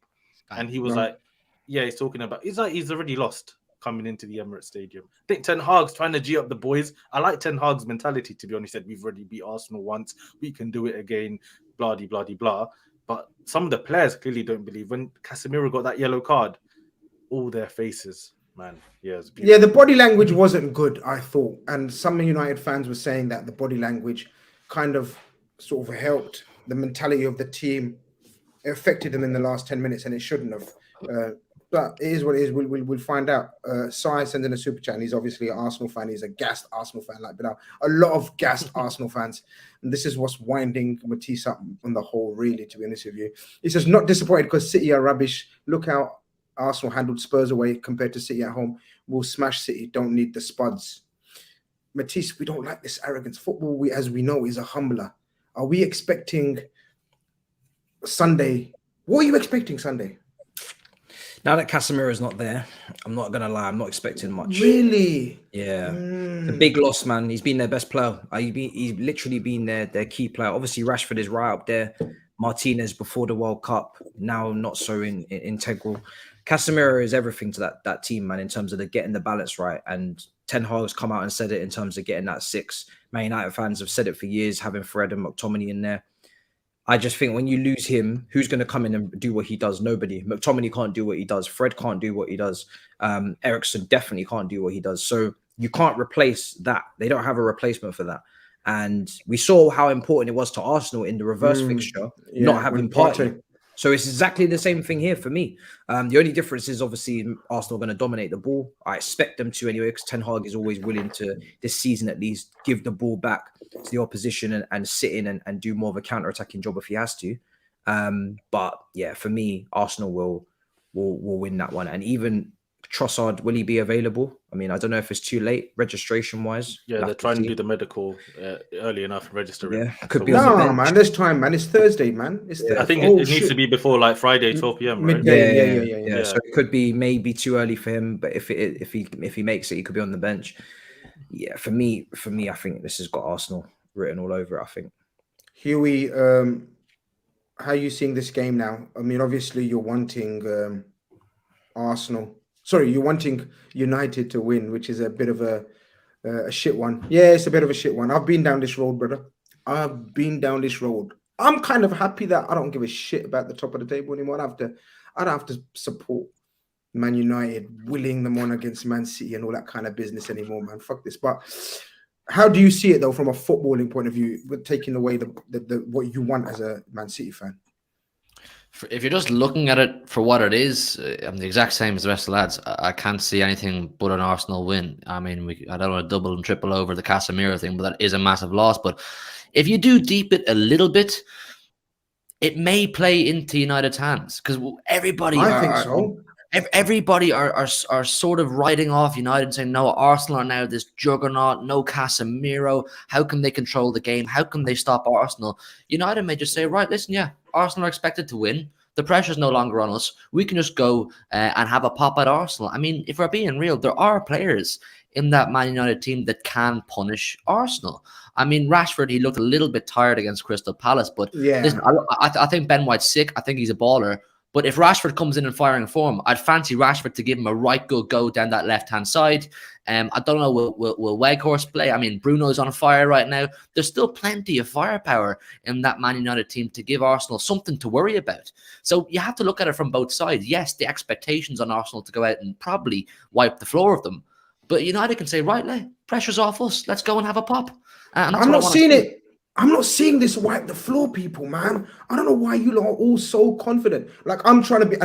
S2: and he was like, yeah, he's talking about. He's like he's already lost coming into the Emirates Stadium. I think Ten Hag's trying to G up the boys. I like Ten Hag's mentality, to be honest. He said we've already beat Arsenal once, we can do it again. Blah blah blah blah. But some of the players clearly don't believe. When Casemiro got that yellow card, all their faces, man. Yeah,
S1: the body language wasn't good, I thought. And some United fans were saying that the body language kind of sort of helped the mentality of the team. It affected them in the last 10 minutes, and it shouldn't have. But it is what it is. We'll find out. Sai sends in a super chat, and he's obviously an Arsenal fan. He's a gassed Arsenal fan, like Bilal. A lot of gassed Arsenal fans. And this is what's winding Matisse up on the whole, really, to be honest with you. He says, not disappointed because City are rubbish. Look how Arsenal handled Spurs away compared to City at home. We'll smash City. Don't need the spuds. Matisse, we don't like this arrogance. Football, as we know, is a humbler. Are we expecting Sunday? What are you expecting Sunday?
S4: Now that Casemiro is not there, I'm not gonna lie, I'm not expecting much.
S1: Really?
S4: Yeah. The big loss, man. He's been their best player. He's literally been their key player. Obviously, Rashford is right up there. Martinez before the World Cup, now not so integral. Casemiro is everything to that team, man, in terms of getting the balance right. And Ten Hag's come out and said it in terms of getting that six. Man United fans have said it for years, having Fred and McTominay in there. I just think when you lose him, who's going to come in and do what he does? Nobody. McTominay can't do what he does. Fred can't do what he does. Eriksen definitely can't do what he does. So you can't replace that. They don't have a replacement for that. And we saw how important it was to Arsenal in the reverse fixture, not having Partey. So it's exactly the same thing here for me. The only difference is obviously Arsenal are going to dominate the ball. I expect them to anyway, because Ten Hag is always willing to, this season at least, give the ball back to the opposition and sit in and do more of a counter-attacking job if he has to. But yeah, for me, Arsenal will win that one. And even Trossard, will he be available? I mean, I don't know if it's too late registration-wise.
S2: Yeah, they're trying to do the medical early enough to register him.
S4: Yeah, could
S2: So
S4: be.
S1: No, man, there's time, man. It's Thursday, man.
S2: I think it needs to be before like Friday, 12 p.m. Right?
S1: Midday.
S4: Yeah. So it could be maybe too early for him, but if he makes it, he could be on the bench. Yeah, for me, I think this has got Arsenal written all over it. I think.
S1: Huey, how are you seeing this game now? I mean, obviously you're wanting Arsenal. Sorry, you're wanting United to win, which is a bit of a shit one. Yeah, it's a bit of a shit one. I've been down this road, brother. I've been down this road. I'm kind of happy that I don't give a shit about the top of the table anymore. I don't have to support Man United, willing them on against Man City and all that kind of business anymore, man. Fuck this. But how do you see it though, from a footballing point of view, with taking away the what you want as a Man City fan?
S3: If you're just looking at it for what it is, I'm the exact same as the rest of the lads. I can't see anything but an Arsenal win. I mean, I don't want to double and triple over the Casemiro thing, but that is a massive loss. But if you do deep it a little bit, it may play into United's hands, because everybody are sort of writing off United and saying, no, Arsenal are now this juggernaut, no Casemiro. How can they control the game? How can they stop Arsenal? United may just say, right, listen, yeah, Arsenal are expected to win. The pressure's no longer on us. We can just go and have a pop at Arsenal. I mean, if we're being real, there are players in that Man United team that can punish Arsenal. I mean, Rashford, he looked a little bit tired against Crystal Palace, but listen, I think Ben White's sick. I think he's a baller. But if Rashford comes in firing form, I'd fancy Rashford to give him a right good go down that left-hand side. I don't know, will Weghorst play? I mean, Bruno's on fire right now. There's still plenty of firepower in that Man United team to give Arsenal something to worry about. So you have to look at it from both sides. Yes, the expectations on Arsenal to go out and probably wipe the floor of them. But United can say, right, pressure's off us. Let's go and have a pop. And that's
S1: I'm not seeing it. I'm not seeing this wipe the floor, people, man. I don't know why you lot are all so confident. Like, I'm trying to be,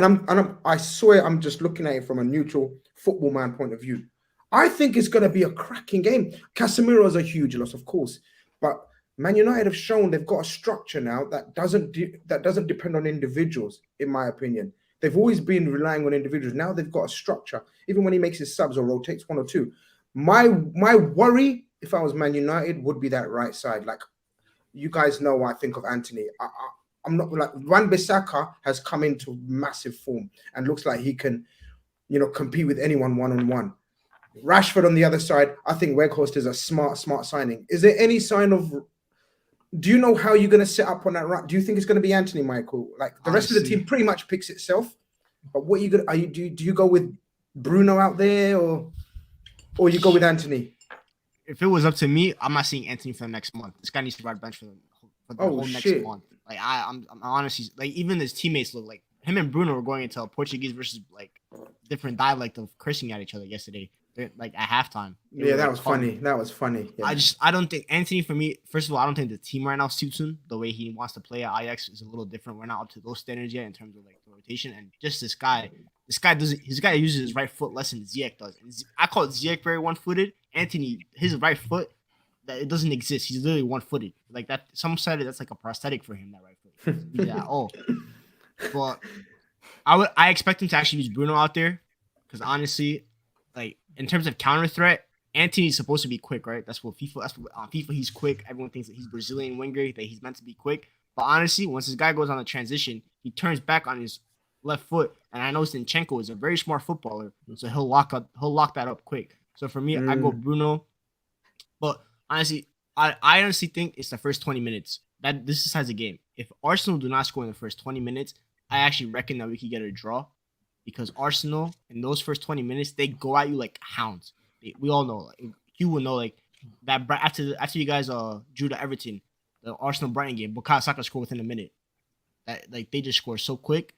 S1: I swear I'm just looking at it from a neutral football man point of view. I think it's going to be a cracking game. Casemiro is a huge loss, of course, but Man United have shown they've got a structure now that doesn't depend on individuals, in my opinion. They've always been relying on individuals. Now they've got a structure, even when he makes his subs or rotates one or two. My worry, if I was Man United, would be that right side. Like, you guys know what I think of Anthony. I'm not like Wan-Bissaka has come into massive form and looks like he can, compete with anyone one-on-one. Rashford on the other side, I think Weghorst is a smart signing. Is there any sign of? Do you know how you're going to set up on that right? Do you think it's going to be Anthony, Michael? Like the rest of the team pretty much picks itself. But what are you going to? Do you go with Bruno out there or you go with Anthony?
S5: If it was up to me, I'm not seeing Anthony for the next month. This guy needs to ride bench for the whole next month. Like I'm honestly, like, even his teammates look like him and Bruno were going into a Portuguese versus like different dialect of cursing at each other yesterday. Like at halftime.
S1: Yeah, that was funny. That was funny. Yeah.
S5: I don't think Anthony, for me, first of all, I don't think the team right now suits him. The way he wants to play at Ajax is a little different. We're not up to those standards yet in terms of like the rotation. And just this guy uses his right foot less than Ziyech does. And I call it Ziyech very one-footed. Anthony, his right foot, that it doesn't exist. He's literally one-footed. Like that, some said that's like a prosthetic for him, that right foot. Yeah, but I expect him to actually use Bruno out there, because honestly, like in terms of counter threat, Anthony's supposed to be quick, right? That's what on FIFA he's quick. Everyone thinks that he's Brazilian winger, that he's meant to be quick. But honestly, once this guy goes on a transition, he turns back on his left foot, and I know Zinchenko is a very smart footballer, so he'll lock that up quick. So for me, I go Bruno. But honestly, I honestly think it's the first 20 minutes that this decides the game. If Arsenal do not score in the first 20 minutes, I actually reckon that we could get a draw, because Arsenal in those first 20 minutes, they go at you like hounds. We all know, like, you will know, like that after you guys drew to Everton, the Arsenal Brighton game, Bukayo Saka scored within a minute. That, like, they just score so quick.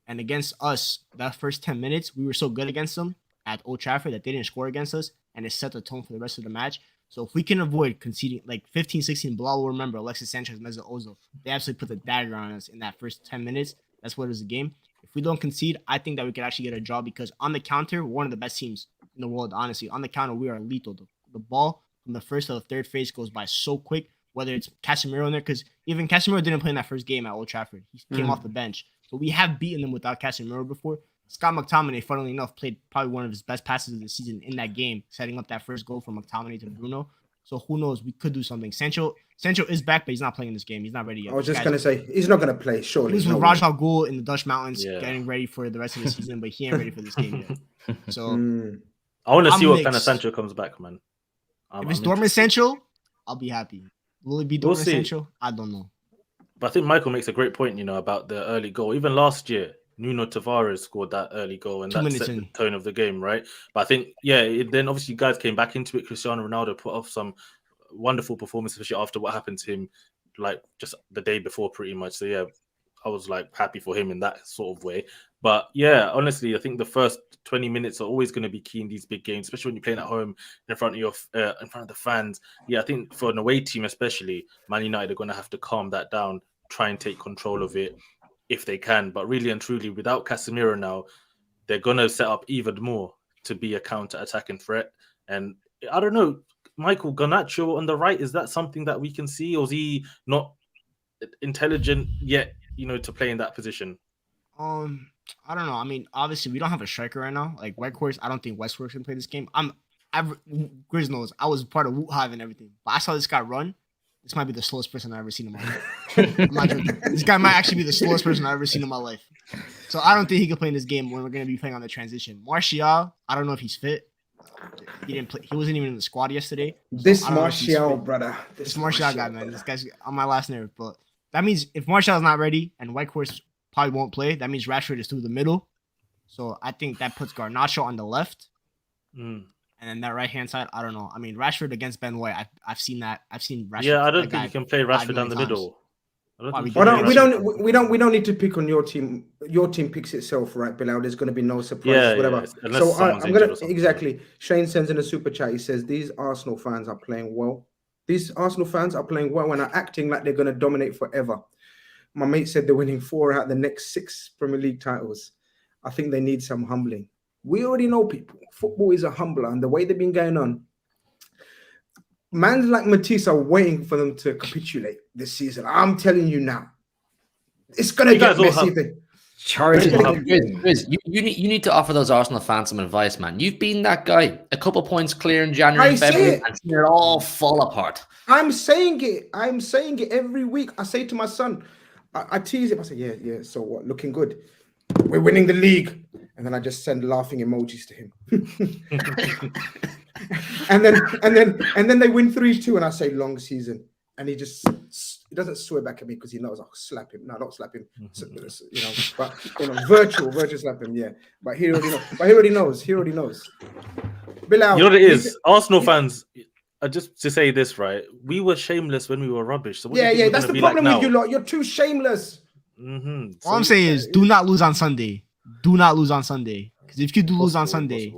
S5: And against us, that first 10 minutes, we were so good against them at Old Trafford that they didn't score against us, and it set the tone for the rest of the match. So if we can avoid conceding like 15, 16, Bilal will remember Alexis Sanchez, Mesut Ozil. They absolutely put the dagger on us in that first 10 minutes. That's what it was the game. If we don't concede, I think that we could actually get a draw, because on the counter, we're one of the best teams in the world, honestly. On the counter, we are lethal. The ball from the first to the third phase goes by so quick, whether it's Casemiro in there, because even Casemiro didn't play in that first game at Old Trafford. He came off the bench. So we have beaten them without Casemiro before. Scott McTominay, funnily enough, played probably one of his best passes of the season in that game, setting up that first goal from McTominay to Bruno. So who knows? We could do something. Sancho is back, but he's not playing this game. He's not ready yet.
S1: I was just going to say, he's not going to play, surely.
S5: He's with Raj Al Ghul in the Dutch mountains, getting ready for the rest of the season, but he ain't ready for this game yet. So
S2: I want to see what kind of Sancho comes back, man.
S5: If it's Dortmund Sancho, I'll be happy. Will it be Dortmund Sancho? I don't know.
S2: But I think Michael makes a great point, about the early goal. Even last year, Nuno Tavares scored that early goal, and that set the tone of the game, right? But I think, then obviously you guys came back into it. Cristiano Ronaldo put off some wonderful performance, especially after what happened to him, like just the day before, pretty much. So I was like happy for him in that sort of way. But honestly, I think the first 20 minutes are always going to be key in these big games, especially when you're playing at home in front of the fans. I think for an away team, especially, Man United are going to have to calm that down, try and take control of it if they can. But really and truly, without Casemiro now, they're going to set up even more to be a counter-attacking threat. And I don't know, Michael, Garnacho on the right, is that something that we can see, or is he not intelligent yet, to play in that position?
S5: I don't know. I mean, obviously, we don't have a striker right now. Like Weghorst, I don't think Westbrook can play this game. Grizz knows I was part of Woot Hive and everything, but I saw this guy run. This might be the slowest person I've ever seen in my life. I'm not joking. This guy might actually be the slowest person I've ever seen in my life. So I don't think he can play in this game when we're going to be playing on the transition. Martial, I don't know if he's fit. He didn't play. He wasn't even in the squad yesterday.
S1: This Martial, brother.
S5: This Martial guy, man. This guy's on my last nerve. But that means if Martial's not ready and Weghorst probably won't play. That means Rashford is through the middle. So I think that puts Garnacho on the left. And then that right hand side, I don't know. I mean, Rashford against Ben White, I've seen that. I've seen Rashford.
S2: Yeah, I don't think you can play Rashford down the middle.
S1: We don't need to pick on your team. Your team picks itself, right, Bilal? There's going to be no surprise, whatever. So I'm going to exactly. Shane sends in a super chat. He says these Arsenal fans are playing well. These Arsenal fans are playing well and are acting like they're going to dominate forever. My mate said they're winning 4 out of the next 6 Premier League titles. I think they need some humbling. We already know people. Football is a humbler, and the way they've been going on, man like Matisse are waiting for them to capitulate this season. I'm telling you now. It's going to get messy.
S3: Grizz, you need to offer those Arsenal fans some advice, man. You've been that guy. A couple points clear in January and February, and seen it all fall apart.
S1: I'm saying it every week. I say to my son, I tease him. I say, yeah. So what? Looking good. We're winning the league. And then I just send laughing emojis to him. and then they win 3-2, and I say long season. And he doesn't swear back at me because he knows I'll slap him. No, not slap him. So, but virtual slap him, yeah. But he already knows. Bilal,
S2: you know what it is? Arsenal fans, just to say this, right? We were shameless when we were rubbish. So
S1: that's the problem with you lot. You're too shameless.
S5: All I'm saying is, do not lose on Sunday. Do not lose on Sunday. Because if you do lose on Sunday,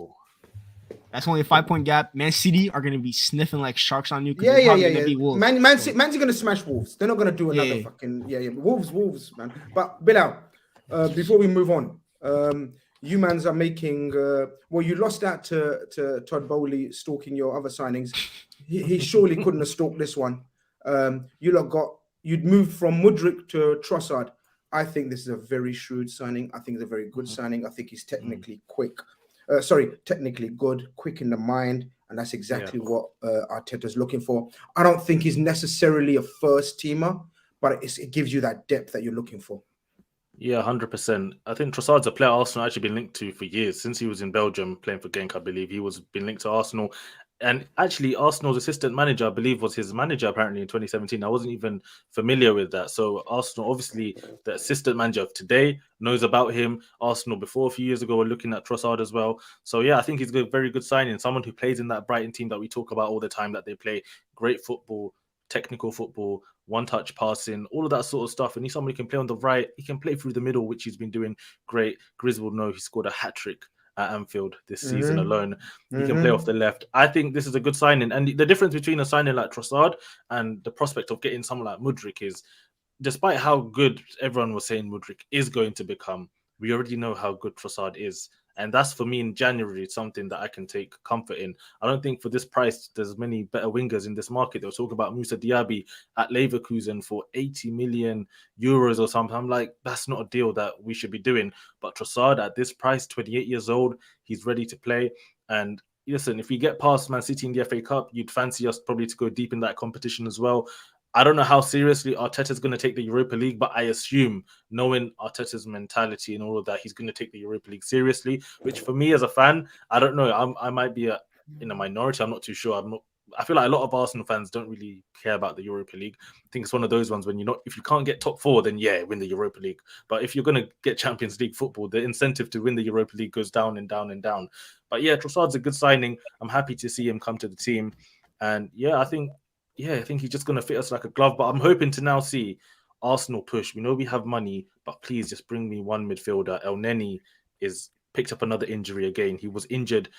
S5: that's only a 5-point gap. Man City are going to be sniffing like sharks on you.
S1: Yeah. Man City's going to smash Wolves. They're not going to do another fucking... Yeah. Wolves, man. But, Bilal, before we move on, you mans are making... you lost out to Todd Bowley stalking your other signings. He surely couldn't have stalked this one. You'd moved from Mudryk to Trossard. I think this is a very shrewd signing. I think it's a very good signing. I think he's technically technically good, quick in the mind, and that's exactly what Arteta's looking for. I don't think he's necessarily a first teamer, but it gives you that depth that you're looking for.
S2: Yeah, 100%. I think Trossard's a player Arsenal actually been linked to for years. Since he was in Belgium playing for Genk, I believe, he was been linked to Arsenal. And actually, Arsenal's assistant manager, I believe, was his manager apparently in 2017. I wasn't even familiar with that. So Arsenal, obviously, the assistant manager of today knows about him. Arsenal before a few years ago were looking at Trossard as well. So yeah, I think he's a very good signing. Someone who plays in that Brighton team that we talk about all the time, that they play great football, technical football, one-touch passing, all of that sort of stuff. And he's somebody who can play on the right. He can play through the middle, which he's been doing great. Grizz will know he scored a hat-trick at Anfield this season alone. He can play off the left. I think this is a good signing. And the difference between a signing like Trossard and the prospect of getting someone like Mudryk is, despite how good everyone was saying Mudryk is going to become, we already know how good Trossard is. And that's, for me, in January, something that I can take comfort in. I don't think for this price, there's many better wingers in this market. They'll talk about Moussa Diaby at Leverkusen for 80 million euros or something. I'm like, that's not a deal that we should be doing. But Trossard at this price, 28 years old, he's ready to play. And listen, if we get past Man City in the FA Cup, you'd fancy us probably to go deep in that competition as well. I don't know how seriously Arteta's going to take the Europa League, but I assume, knowing Arteta's mentality and all of that, he's going to take the Europa League seriously, which for me as a fan, I don't know. I might be in a minority. I'm not too sure. I feel like a lot of Arsenal fans don't really care about the Europa League. I think it's one of those ones when if you can't get top 4, then win the Europa League. But if you're going to get Champions League football, the incentive to win the Europa League goes down and down and down. But yeah, Trossard's a good signing. I'm happy to see him come to the team. And I think he's just going to fit us like a glove. But I'm hoping to now see Arsenal push. We know we have money, but please just bring me one midfielder. El Neni is picked up another injury again. He was injured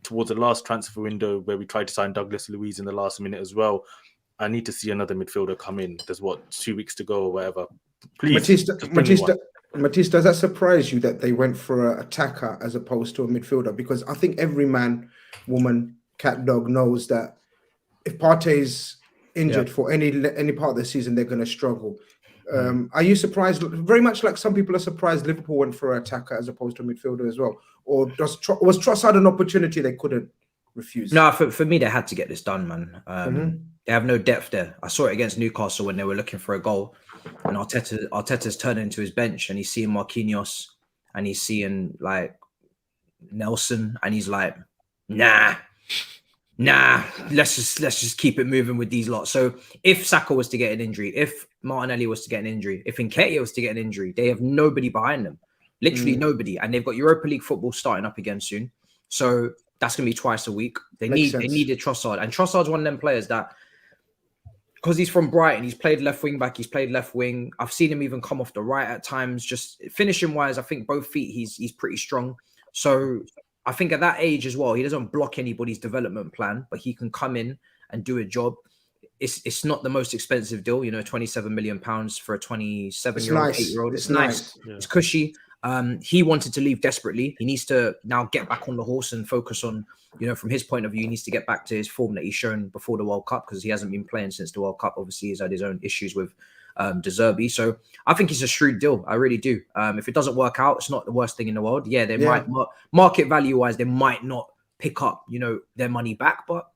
S2: towards the last transfer window where we tried to sign Douglas Luiz in the last minute as well. I need to see another midfielder come in. There's 2 weeks to go or whatever. Please,
S1: Matisse, does that surprise you that they went for an attacker as opposed to a midfielder? Because I think every man, woman, cat, dog knows that if Partey's injured for any part of the season, they're going to struggle. Are you surprised? Very much like some people are surprised Liverpool went for an attacker as opposed to a midfielder as well. Or was Trossard an opportunity they couldn't refuse?
S4: No, for me, they had to get this done, man. They have no depth there. I saw it against Newcastle when they were looking for a goal, and Arteta's turning into his bench, and he's seeing Marquinhos, and he's seeing like Nelson, and he's like, nah. nah, let's just keep it moving with these lots. So if Saka was to get an injury, if Martinelli was to get an injury, if Nketiah was to get an injury, they have nobody behind them, literally nobody, and they've got Europa League football starting up again soon. So that's gonna be twice a week. They needed Trossard, and Trossard's one of them players that, because he's from Brighton, he's played left wing back, he's played left wing. I've seen him even come off the right at times. Just finishing wise, I think both feet he's pretty strong. So I think at that age as well, he doesn't block anybody's development plan, but he can come in and do a job. It's not the most expensive deal, you know, £27 million for a 27-year-old, 8-year-old. It's nice. Yeah. It's cushy. He wanted to leave desperately. He needs to now get back on the horse and focus on, you know, from his point of view, he needs to get back to his form that he's shown before the World Cup, because he hasn't been playing since the World Cup. Obviously, he's had his own issues with De Zerbi. So I think it's a shrewd deal. I really do. If it doesn't work out, it's not the worst thing in the world. Yeah, they might, market value wise, they might not pick up, you know, their money back, but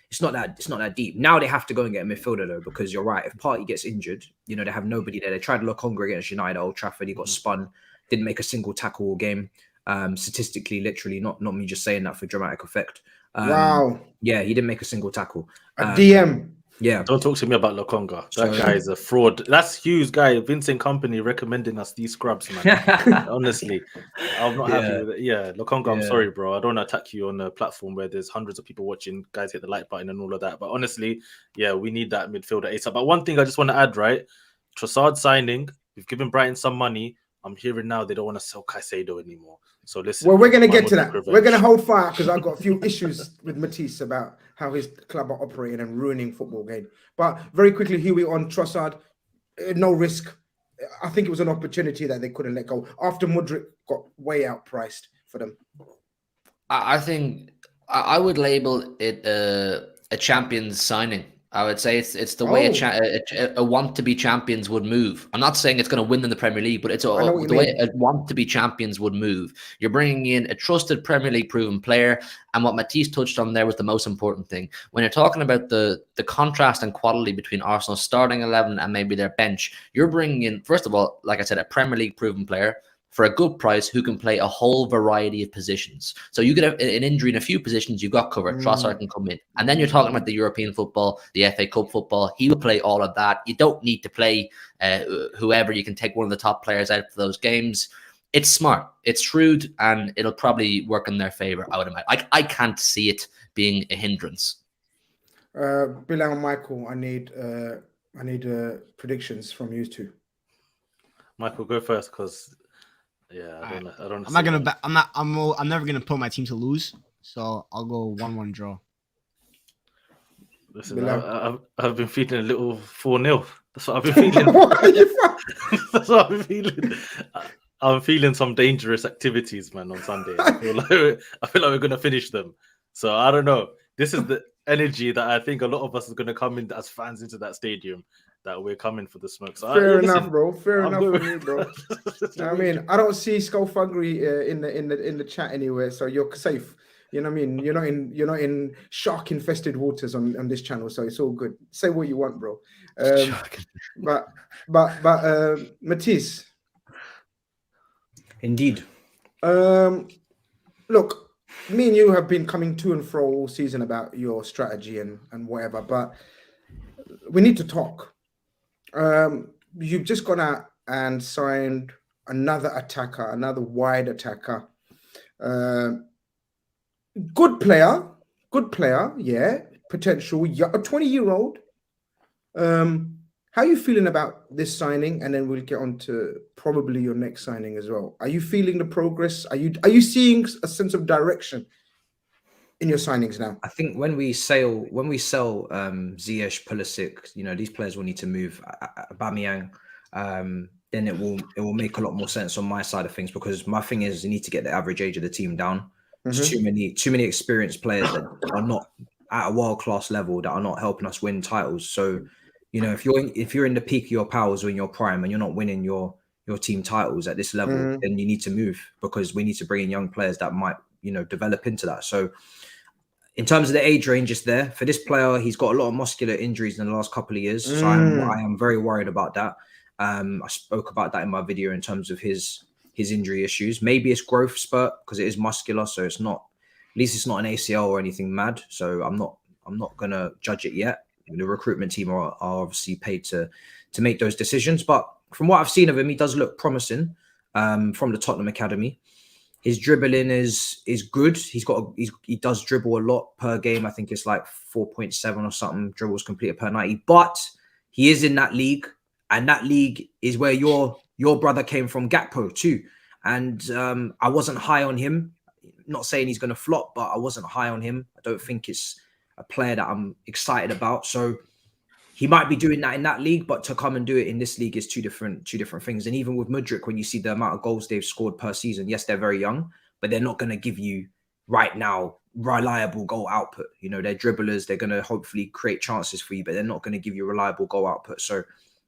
S4: it's not that deep. Now they have to go and get a midfielder though, because you're right. If Partey gets injured, you know, they have nobody there. They tried Lokonga against United at Old Trafford. He got spun, didn't make a single tackle all game. Statistically, literally, not me just saying that for dramatic effect.
S1: Wow.
S4: Yeah, he didn't make a single tackle.
S1: A DM.
S4: Yeah.
S2: Don't talk to me about Lokonga. That guy is a fraud. That's Hughes' guy, Vincent Company, recommending us these scrubs, man. Honestly, I'm not happy with it. Yeah, Lokonga, I'm sorry, bro. I don't want to attack you on a platform where there's hundreds of people watching. Guys, hit the like button and all of that. But honestly, yeah, we need that midfielder ASAP. But one thing I just want to add, right? Trossard signing, we've given Brighton some money. I'm hearing now they don't want to sell Caicedo anymore. So listen.
S1: Well, we're going to get to that. We're going to hold fire, because I've got a few issues with Matisse about how his club are operating and ruining football game. But very quickly, Huey, on Trossard, no risk. I think it was an opportunity that they couldn't let go after Mudryk got way outpriced for them.
S3: I think I would label it a champions signing. I would say it's the way a want to be champions would move. I'm not saying it's going to win in the Premier League, but it's the way a want to be champions would move. You're bringing in a trusted Premier League proven player, and what Matisse touched on there was the most important thing. When you're talking about the contrast and quality between Arsenal's starting 11 and maybe their bench, you're bringing in, first of all, like I said, a Premier League proven player for a good price who can play a whole variety of positions. So you get an injury in a few positions, you've got covered. Trossard can come in. And then you're talking about the European football, the FA Cup football. He will play all of that. You don't need to play whoever. You can take one of the top players out for those games. It's smart. It's shrewd, and it'll probably work in their favor, I would imagine. I can't see it being a hindrance.
S1: Bilal and Michael, I need predictions from you two.
S2: Michael, go first, because... Yeah, I don't.
S5: I'm not gonna bet. I'm never gonna put my team to lose. So I'll go 1-1 draw.
S2: Listen, I've been feeling a little 4-0. That's what I've been feeling. That's what I've been feeling. I'm feeling some dangerous activities, man, on Sunday. I feel like we're gonna finish them. So I don't know. This is the energy that I think a lot of us is gonna come in as fans into that stadium. That we're coming for the smoke. So
S1: Fair enough, bro. Fair enough for me, bro. I mean, I don't see Skullduggery in the chat anywhere, so you're safe. You know what I mean? You're not in shark infested waters on this channel, so it's all good. Say what you want, bro. But Matisse.
S4: Indeed.
S1: Look, me and you have been coming to and fro all season about your strategy and whatever, but we need to talk. You've just gone out and signed another attacker, another wide attacker. Good player, yeah, potential, a 20-year-old. How are you feeling about this signing? And then we'll get on to probably your next signing as well. Are you feeling the progress? Are you seeing a sense of direction in your signings now?
S4: I think when we sell Ziyech, Pulisic, you know, these players will need to move. Aubameyang, then it will make a lot more sense on my side of things, because my thing is you need to get the average age of the team down. There's too many experienced players that are not at a world-class level, that are not helping us win titles. So, you know, if you're in the peak of your powers or in your prime and you're not winning your team titles at this level, then you need to move, because we need to bring in young players that might, you know, develop into that. So in terms of the age range, it's there. For this player, he's got a lot of muscular injuries in the last couple of years. So I am very worried about that. I spoke about that in my video in terms of his injury issues. Maybe it's growth spurt, because it is muscular, so it's not least it's not an ACL or anything mad. So I'm not gonna judge it yet. The recruitment team are obviously paid to make those decisions. But from what I've seen of him, he does look promising. From the Tottenham academy, his dribbling is good. He does dribble a lot per game. I think it's like 4.7 or something dribbles completed per 90. But he is in that league, and that league is where your brother came from, Gakpo too. And I wasn't high on him. Not saying he's going to flop, but I wasn't high on him. I don't think it's a player that I'm excited about. So he might be doing that in that league, but to come and do it in this league is two different things. And even with Mudryk, when you see the amount of goals they've scored per season, yes, they're very young, but they're not going to give you right now reliable goal output. You know, they're dribblers. They're going to hopefully create chances for you, but they're not going to give you reliable goal output. So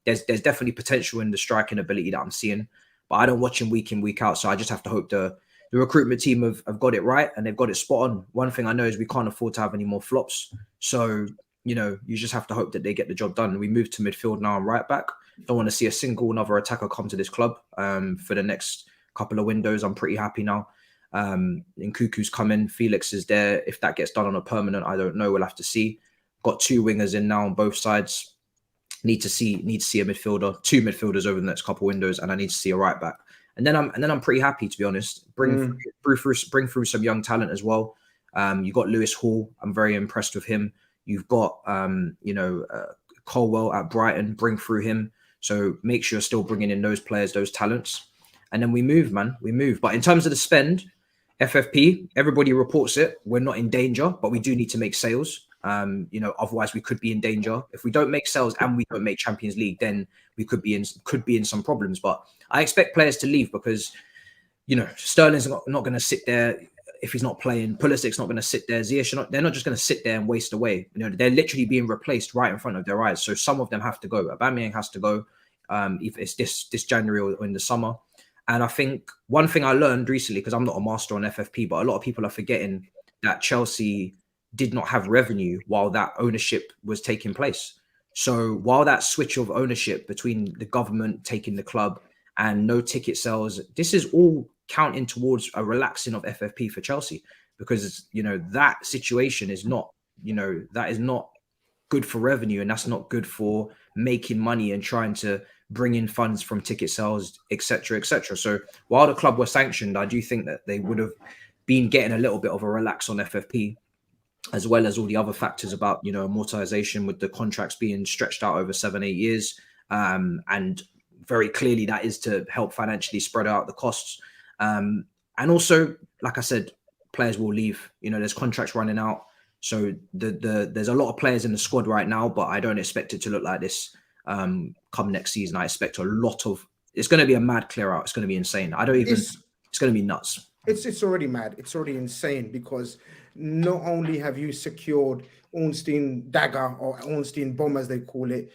S4: there's definitely potential in the striking ability that I'm seeing, but I don't watch him week in, week out. So I just have to hope the recruitment team have got it right and they've got it spot on. One thing I know is we can't afford to have any more flops. So, you know, you just have to hope that they get the job done. We move to midfield now and right back. Don't want to see a single another attacker come to this club for the next couple of windows. I'm pretty happy now. Nkuku's coming. Felix is there. If that gets done on a permanent, I don't know. We'll have to see. Got two wingers in now on both sides. Need to see a midfielder, two midfielders over the next couple of windows, and I need to see a right back. And then I'm pretty happy, to be honest. Bring through some young talent as well. You got Lewis Hall. I'm very impressed with him. You've got Colwell at Brighton. Bring through him. So make sure you're still bringing in those players, those talents, and then we move, man. We move. But in terms of the spend, FFP, everybody reports it. We're not in danger, but we do need to make sales. Otherwise we could be in danger. If we don't make sales and we don't make Champions League, then we could be in some problems. But I expect players to leave because, you know, Sterling's not going to sit there if he's not playing. Pulisic's not going to sit there. Ziyech, they're not just going to sit there and waste away. You know, they're literally being replaced right in front of their eyes. So some of them have to go. Aubameyang has to go. If it's this January or in the summer. And I think one thing I learned recently, because I'm not a master on FFP, but a lot of people are forgetting that Chelsea did not have revenue while that ownership was taking place. So while that switch of ownership between the government taking the club and no ticket sales, this is all counting towards a relaxing of FFP for Chelsea, because, you know, that situation is not, you know, that is not good for revenue, and that's not good for making money and trying to bring in funds from ticket sales, etc., etc. So while the club was sanctioned, I do think that they would have been getting a little bit of a relax on FFP, as well as all the other factors about, you know, amortization with the contracts being stretched out over 7-8 years. And very clearly that is to help financially spread out the costs. And also, like I said, players will leave. You know, there's contracts running out. So there's a lot of players in the squad right now, but I don't expect it to look like this come next season. I expect it's going to be a mad clear out. It's going to be insane. It's going to be nuts.
S1: It's already mad. It's already insane, because not only have you secured Ornstein Dagger, or Ornstein Bomb as they call it.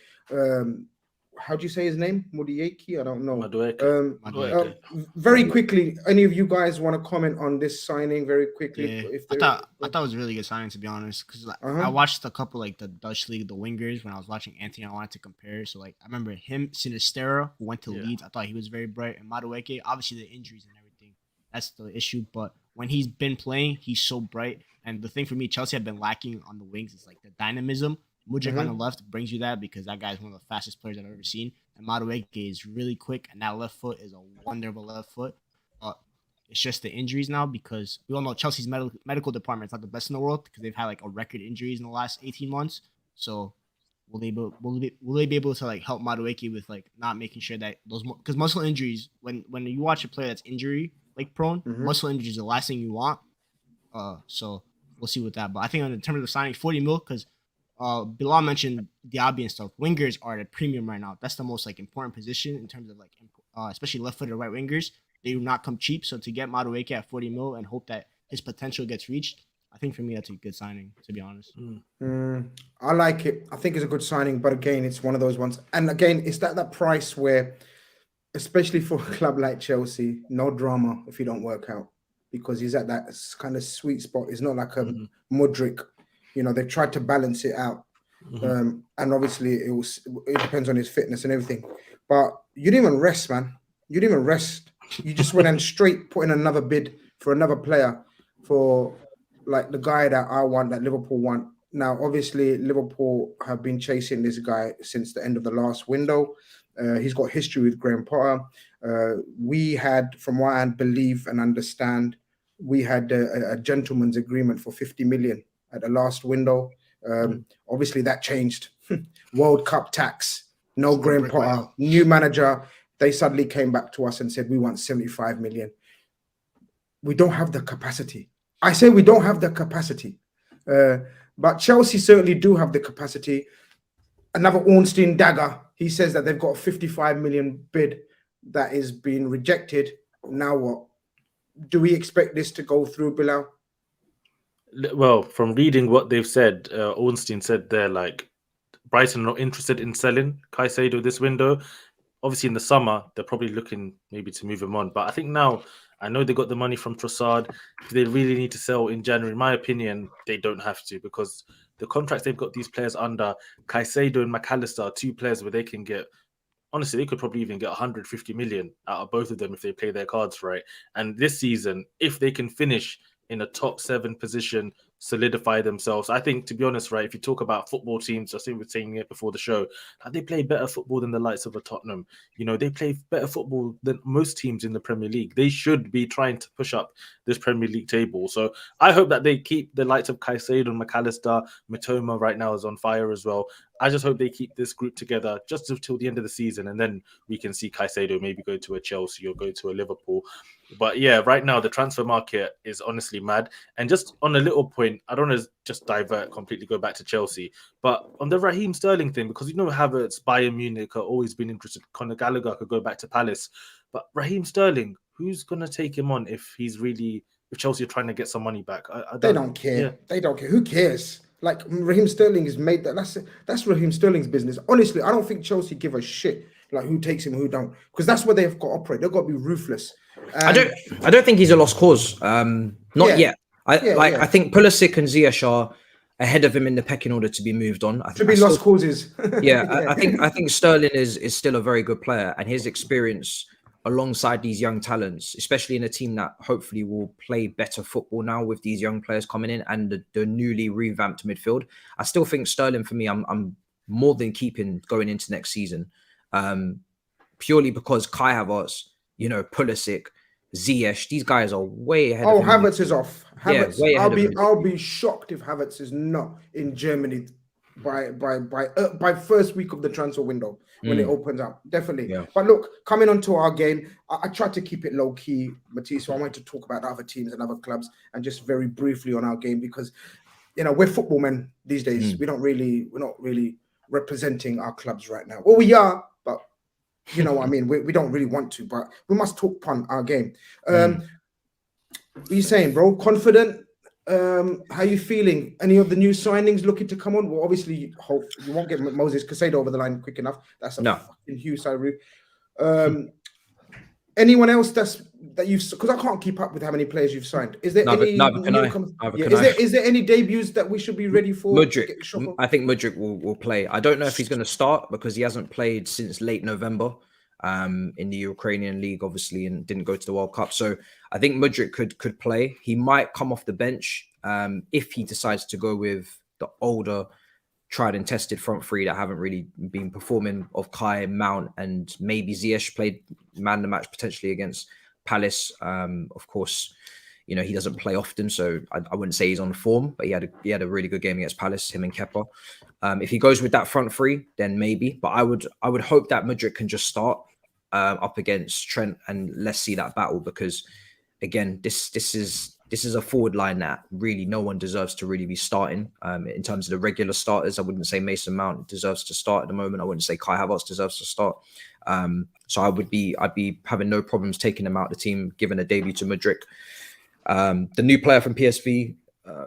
S1: How do you say his name? Mudieki? I don't know.
S2: Madueke.
S1: Very quickly, any of you guys want to comment on this signing very quickly?
S5: Yeah. I thought it was a really good signing, to be honest, because I watched a couple, like the Dutch league, the wingers, when I was watching Anthony. I wanted to compare. So like I remember him, Sinistera, who went to Leeds. I thought he was very bright. And Madueke, obviously the injuries and everything, that's the issue. But when he's been playing, he's so bright. And the thing for me, Chelsea have been lacking on the wings is like the dynamism. Mudryk on the left brings you that, because that guy is one of the fastest players I've ever seen. And Madueke is really quick, and that left foot is a wonderful left foot. It's just the injuries now, because we all know Chelsea's medical department is not the best in the world, because they've had like a record injuries in the last 18 months. So will they be able to like help Madueke with like not making sure that those, because muscle injuries, when you watch a player that's injury like prone, muscle injuries is the last thing you want. So we'll see with that. But I think in terms of the signing, 40 mil, because Bilal mentioned Diaby and stuff. Wingers are at a premium right now. That's the most like important position in terms of like, especially left-footed right wingers. They do not come cheap. So to get Madueke at 40 mil and hope that his potential gets reached, I think for me that's a good signing, to be honest.
S1: I like it. I think it's a good signing, but again, it's one of those ones. And again, it's that price where, especially for a club like Chelsea, no drama if you don't work out, because he's at that kind of sweet spot. It's not like a Mudryk. You know, they've tried to balance it out. And obviously it depends on his fitness and everything. But you didn't even rest, man. You didn't even rest. You just went and straight put in another bid for another player for like the guy that I want, that Liverpool want. Now, obviously, Liverpool have been chasing this guy since the end of the last window. He's got history with Graham Potter. We had, from what I believe and understand, we had a gentleman's agreement for 50 million at the last window. Obviously, that changed. World Cup tax, no Graham Potter, new manager. They suddenly came back to us and said, we want 75 million. We don't have the capacity. I say we don't have the capacity. But Chelsea certainly do have the capacity. Another Ornstein dagger. He says that they've got a 55 million bid that is being rejected. Now what? Do we expect this to go through, Bilal?
S2: Well, from reading what they've said, Ornstein said they're like, Brighton are not interested in selling Caicedo this window. Obviously, in the summer, they're probably looking maybe to move him on. But I think now, I know they got the money from Trossard. If they really need to sell in January, in my opinion, they don't have to, because the contracts they've got these players under, Caicedo and McAllister, are two players where they can get, honestly, they could probably even get 150 million out of both of them if they play their cards right. And this season, if they can finish in a top 7 position, solidify themselves. I think, to be honest, right, if you talk about football teams, I think we were saying it before the show, they play better football than the likes of a Tottenham. You know, they play better football than most teams in the Premier League. They should be trying to push up this Premier League table. So I hope that they keep the likes of Caicedo and McAllister. Mitoma right now is on fire as well. I just hope they keep this group together just until the end of the season, and then we can see Caicedo maybe go to a Chelsea or go to a Liverpool. But yeah, right now the transfer market is honestly mad. And just on a little point, I don't want to just divert completely, go back to Chelsea, but on the Raheem Sterling thing, because you know Havertz, Bayern Munich are always been interested. Conor Gallagher could go back to Palace, but Raheem Sterling, who's gonna take him on if Chelsea are trying to get some money back?
S1: They don't care. Yeah. They don't care. Who cares? Like, Raheem Sterling is made that's Raheem Sterling's business. Honestly, I don't think Chelsea give a shit like who takes him, who don't, because that's where they've got to operate. They've got to be ruthless.
S4: I don't think he's a lost cause. Not yet. I think Pulisic and Ziyech are ahead of him in the pecking order to be moved on.
S1: Lost causes.
S4: I think Sterling is still a very good player, and his experience alongside these young talents, especially in a team that hopefully will play better football now with these young players coming in and the newly revamped midfield. I still think Sterling, for me, I'm more than keeping going into next season, purely because Kai Havertz, Pulisic, Ziyech, these guys are way ahead.
S1: Oh, Havertz is off. Havertz, I'll be shocked if Havertz is not in Germany by first week of the transfer window when it opens up. Definitely. Yeah. But look, coming on to our game, I tried to keep it low key, Matisse. So I wanted to talk about other teams and other clubs and just very briefly on our game, because we're football men these days. We're not really representing our clubs right now. Well, we are, but you know what I mean. We don't really want to, but we must talk on our game. What are you saying, bro? Confident? How you feeling? Any of the new signings looking to come on? Well, obviously, you won't get Moses Caicedo over the line quick enough. That's a fucking huge salary. Anyone else that you've, because I can't keep up with how many players you've signed. Is there is there any debuts that we should be ready for?
S4: Mudryk. I think Mudryk will play. I don't know if he's going to start because he hasn't played since late November. In the Ukrainian league, obviously, and didn't go to the World Cup. So I think Mudryk could play. He might come off the bench if he decides to go with the older, tried and tested front three that haven't really been performing, of Kai, Mount, and maybe Ziyech played man of the match potentially against Palace. Of course, he doesn't play often, so I wouldn't say he's on form, but he had a really good game against Palace, him and Kepa. If he goes with that front three, then maybe. But I would hope that Mudryk can just start up against Trent, and let's see that battle, because again, this is a forward line that really no one deserves to really be starting. In terms of the regular starters, I wouldn't say Mason Mount deserves to start at the moment. I wouldn't say Kai Havertz deserves to start. So I'd be having no problems taking him out of the team, giving a debut to Mudryk. The new player from PSV,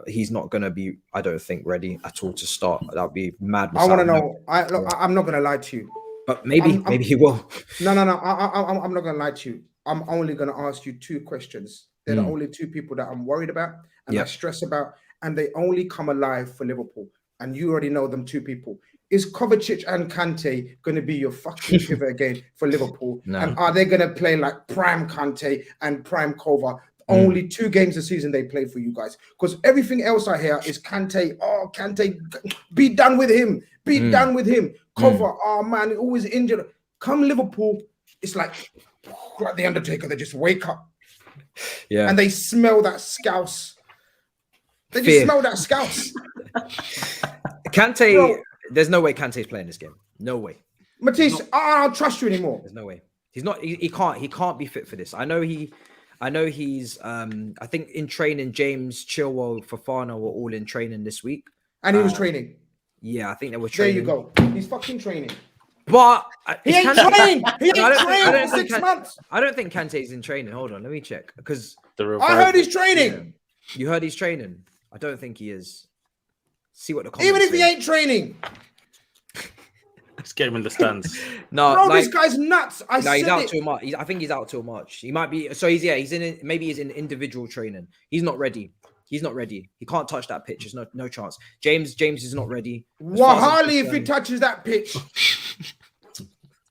S4: he's not going to be, I don't think, ready at all to start. That would be mad.
S1: I want to know. I'm not going to lie to you.
S4: But maybe he will.
S1: No. I'm not going to lie to you. I'm only going to ask you 2 questions. They're the only 2 people that I'm worried about and I stress about, and they only come alive for Liverpool. And you already know them 2 people. Is Kovacic and Kante going to be your fucking pivot again for Liverpool? No. And are they going to play like prime Kante and prime Kova? only 2 games a season they played for you guys. Because everything else I hear is Kante. Oh, Kante, be done with him. Be done with him. Cover. Oh man, always injured. Come Liverpool, it's like the Undertaker. They just wake up.
S4: Yeah.
S1: And they smell that scouse. They just smell that scouse.
S4: Kante,
S1: Bro.
S4: There's no way Kante's playing this game. No way.
S1: Matisse, I don't trust you anymore.
S4: There's no way. He's not. He can't be fit for this. I know he's. I think in training, James, Chilwell, Fofana were all in training this week.
S1: And he was training.
S4: Yeah, I think they were training.
S1: There you go. He's fucking training.
S4: But
S1: he ain't trained. He ain't trained for 6 months.
S4: I don't think Kante's in training. Hold on, let me check. Because
S1: I heard he's training.
S4: You heard he's training. I don't think he is. See what the comments
S1: even if he
S4: say.
S1: ain't training.
S2: Let's get him in the stands.
S4: No,
S1: bro, this guy's nuts.
S4: He's out till March. I think he's out till March. He might be. So he's in. Maybe he's in individual training. He's not ready. He's not ready. He can't touch that pitch. There's no chance. James is not ready.
S1: Wahali if he touches that pitch.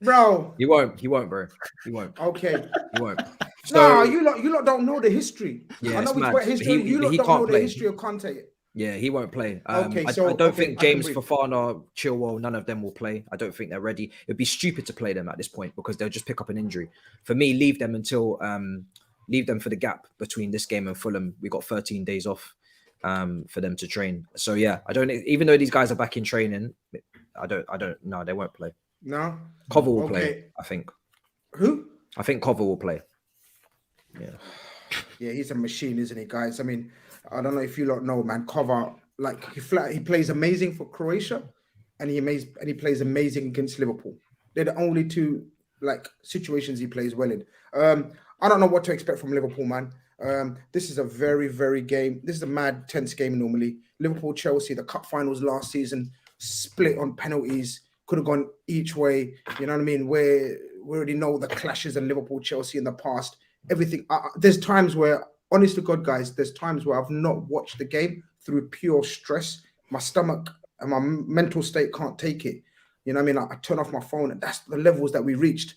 S1: Bro.
S4: He won't, bro. He won't.
S1: Okay.
S4: He won't.
S1: So, you lot don't know the history.
S4: Yeah,
S1: I know
S4: it's
S1: we
S4: mad.
S1: talk history. You lot
S4: he
S1: don't
S4: can't
S1: know
S4: play.
S1: the history of Kante.
S4: Yeah, he won't play.
S1: Okay,
S4: I
S1: so
S4: don't think James,
S1: I can
S4: Fofana, Chilwell, none of them will play. I don't think they're ready. It'd be stupid to play them at this point because they'll just pick up an injury. For me, leave them until leave them for the gap between this game and Fulham. We got 13 days off for them to train. So yeah, I don't. Even though these guys are back in training, I don't. No, they won't play.
S1: No,
S4: Cover will play. I think.
S1: Who?
S4: I think Cover will play. Yeah.
S1: Yeah, he's a machine, isn't he, guys? I mean, I don't know if you lot know, man. Cover, like he plays amazing for Croatia, and he plays amazing against Liverpool. They're the only 2 like situations he plays well in. I don't know what to expect from Liverpool, man. This is a very, very game. This is a mad, tense game normally. Liverpool, Chelsea, the cup finals last season, split on penalties, could have gone each way. You know what I mean? We already know the clashes in Liverpool, Chelsea in the past. Everything. There's times where, honest to God, guys, there's times where I've not watched the game through pure stress. My stomach and my mental state can't take it. You know what I mean? I turn off my phone, and that's the levels that we reached.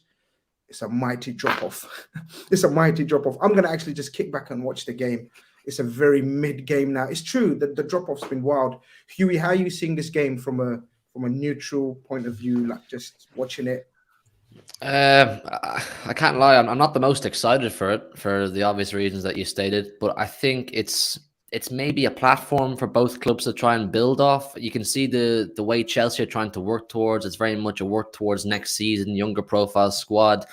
S1: It's a mighty drop-off. It's a mighty drop-off. I'm going to actually just kick back and watch the game. It's a very mid-game now. It's true that the drop-off's been wild. Huey, how are you seeing this game from a neutral point of view, like just watching it?
S3: I can't lie. I'm not the most excited for it for the obvious reasons that you stated, but I think it's maybe a platform for both clubs to try and build off. You can see the way Chelsea are trying to work towards. It's very much a work towards next season, younger profile squad.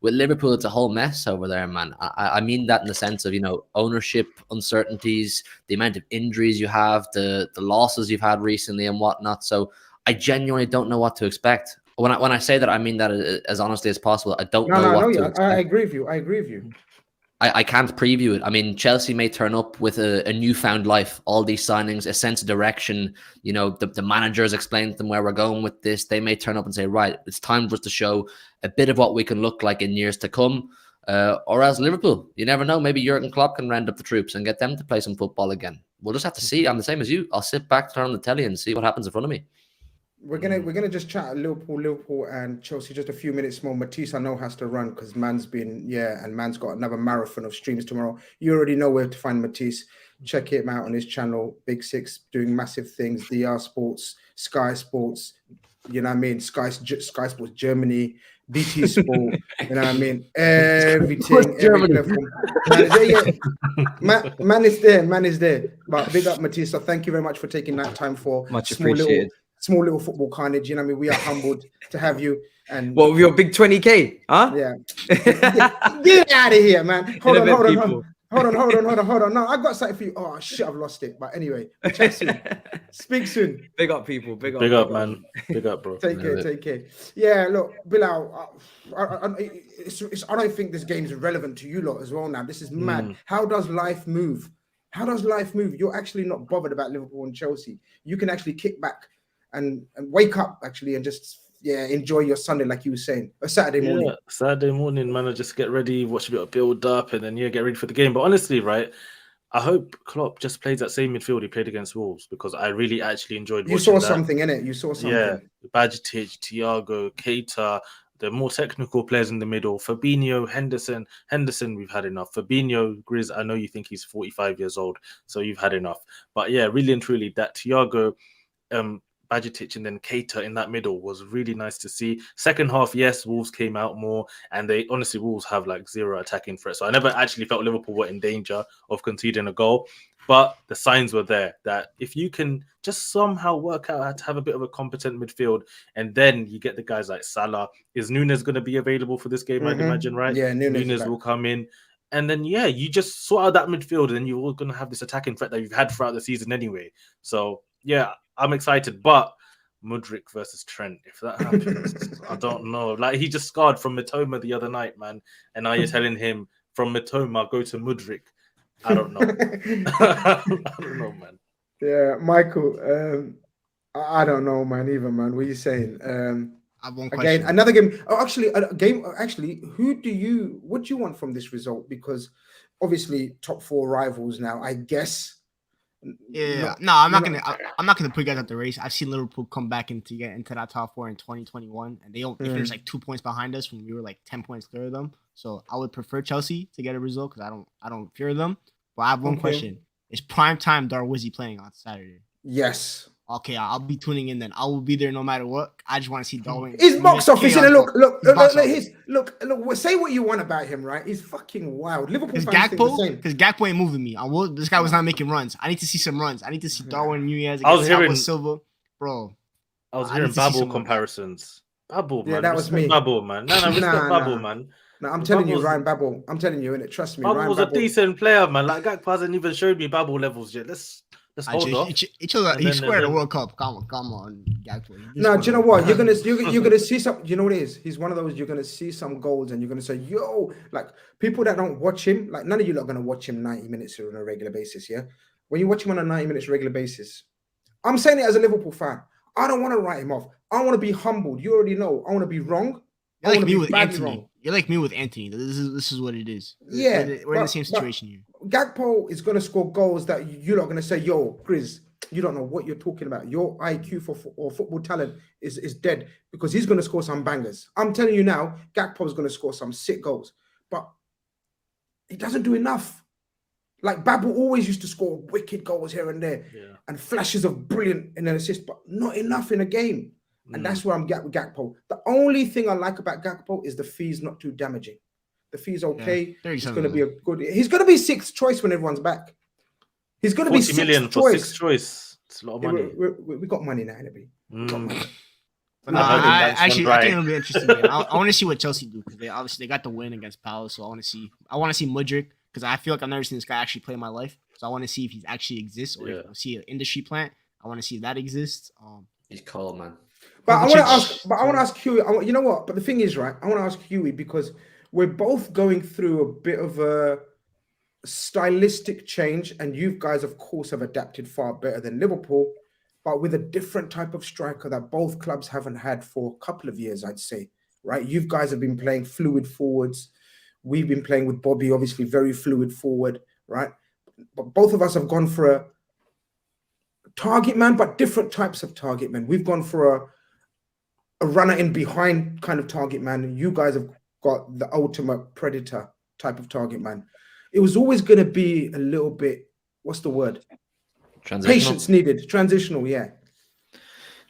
S3: With Liverpool, it's a whole mess over there, man. I mean that in the sense of, ownership uncertainties, the amount of injuries you have, the losses you've had recently and whatnot. So I genuinely don't know what to expect. When I say that, I mean that as honestly as possible. I don't know what to expect.
S1: I agree with you.
S3: I can't preview it. I mean, Chelsea may turn up with a newfound life, all these signings, a sense of direction. The managers explain to them where we're going with this. They may turn up and say, right, it's time for us to show a bit of what we can look like in years to come. Or as Liverpool, you never know. Maybe Jurgen Klopp can round up the troops and get them to play some football again. We'll just have to see. I'm the same as you. I'll sit back, turn on the telly and see what happens in front of me.
S1: We're gonna just chat Liverpool and Chelsea just a few minutes more. Matisse, I know, has to run because man's got another marathon of streams tomorrow. You already know where to find Matisse. Check him out on his channel, Big Six, doing massive things. DR Sports, Sky Sports, you know what I mean? Sky Sports Germany, BT Sport, you know what I mean? Everything, every level. Man is there. But big up Matisse. So thank you very much for taking that time for
S4: much appreciated.
S1: Small little football carnage, you know what I mean? We are humbled to have you. And
S4: what, with your big 20K, huh?
S1: Yeah. Get out of here, man. Hold on. No, I got something for you. Oh shit, I've lost it. But anyway, chat soon. Speak soon.
S4: Big up, people. Big
S2: up, man. Big up, bro.
S1: Take care. Yeah, look, Bilal, I don't think this game is relevant to you lot as well now. This is mad. How does life move? You're actually not bothered about Liverpool and Chelsea. You can actually kick back and wake up actually and just enjoy your Sunday, like you were saying, a Saturday morning.
S2: Yeah, Saturday morning, man. I just get ready, watch a bit of build up, and then get ready for the game. But honestly, right, I hope Klopp just plays that same midfield he played against Wolves because I really actually enjoyed.
S1: You saw something in it. You saw something.
S2: Yeah, Bajcetic, Thiago, Keita. the more technical players in the middle. Fabinho, Henderson, we've had enough. Fabinho, Grizz, I know you think he's 45 years old, so you've had enough. But yeah, really and truly, that Thiago, Bajitic and then Keita in that middle was really nice to see. Second half, yes, Wolves came out more, and Wolves have like zero attacking threat. So I never actually felt Liverpool were in danger of conceding a goal. But the signs were there that if you can just somehow work out how to have a bit of a competent midfield, and then you get the guys like Salah. Is Nunes going to be available for this game? I'd imagine, right?
S1: Yeah,
S2: Nunes will come in. And then, yeah, you just sort out that midfield, and you're all going to have this attacking threat that you've had throughout the season anyway. So, yeah, I'm excited. But Mudryk versus Trent, if that happens, I don't know. Like, he just scarred from Mitoma the other night, man. And now you're telling him from Mitoma, go to Mudryk. I don't know. I don't know, man.
S1: Yeah, Michael. I don't know, man. Either, man. What are you saying?
S5: I have one question.
S1: Again, another game. Oh, actually, a game. Actually, what do you want from this result? Because obviously, top 4 rivals now. I guess.
S5: Yeah. No, I'm not gonna put you guys at the race. I've seen Liverpool come back into that top 4 in 2021, and they finished like 2 points behind us when we were like 10 points clear of them. So I would prefer Chelsea to get a result because I don't fear them. But I have one question: is prime time Darwizzi playing on Saturday?
S1: Yes.
S5: Okay, I'll be tuning in then. I will be there no matter what. I just want to see Darwin.
S1: His box office, look. Say what you want about him, right? He's fucking wild. Liverpool fans think the same.
S5: Because Gakpo ain't moving me. This guy was not making runs. I need to see some runs. I need to see Darwin Nunez against Thiago Silva, bro.
S2: I was hearing Babel comparisons. Babel, man.
S1: Yeah, that was me.
S2: Babel, man. No, respect Babel, man.
S1: No, I'm telling you, Ryan Babel. I'm telling you, innit? Trust me.
S2: Babel was a decent player, man. Like Gakpo hasn't even showed me Babel levels yet. Let's hold off.
S5: He squared the World Cup. Come on, Gakpo.
S1: No, do you know what? You're gonna see some. You know what it is? He's one of those. You're gonna see some goals, and you're gonna say, "Yo!" Like people that don't watch him, like none of you are gonna watch him 90 minutes on a regular basis. Yeah, when you watch him on a 90 minutes regular basis, I'm saying it as a Liverpool fan. I don't want to write him off. I want to be humbled. You already know. I want to be wrong.
S5: You're like me with Anthony. You're like me with Anthony. This is what it is.
S1: Yeah,
S5: we're in the same situation here.
S1: Gakpo is going to score goals that you're not going to say, "Yo, Grizz, you don't know what you're talking about. Your IQ or football talent is dead," because he's going to score some bangers. I'm telling you now, Gakpo is going to score some sick goals, but he doesn't do enough. Like Babel always used to score wicked goals here and there, and flashes of brilliant in an assist, but not enough in a game. And that's where I'm with Gakpo. The only thing I like about Gakpo is the fee's not too damaging. The fee's okay. Yeah, he's going to be He's going to be 6th choice when everyone's back. He's going to be 6th
S2: million
S1: choice.
S2: For 6th choice. It's a lot of money.
S1: We got money now, Andy.
S5: I think it'll be interesting. I want to see what Chelsea do because they got the win against Palace. So I want to see Mudryk because I feel like I've never seen this guy actually play in my life. So I want to see if he actually exists or if I see an industry plant. I want to see if that exists.
S3: He's cold, man.
S1: But I want to ask Huey. You know what? But the thing is, right? I want to ask Huey because we're both going through a bit of a stylistic change, and you guys, of course, have adapted far better than Liverpool, but with a different type of striker that both clubs haven't had for a couple of years, I'd say. Right? You guys have been playing fluid forwards. We've been playing with Bobby, obviously very fluid forward, right? But both of us have gone for a target man, but different types of target man. We've gone for a runner in behind kind of target man. You guys have got the ultimate predator type of target man. It was always going to be a little bit, what's the word? Patience needed. Transitional, yeah.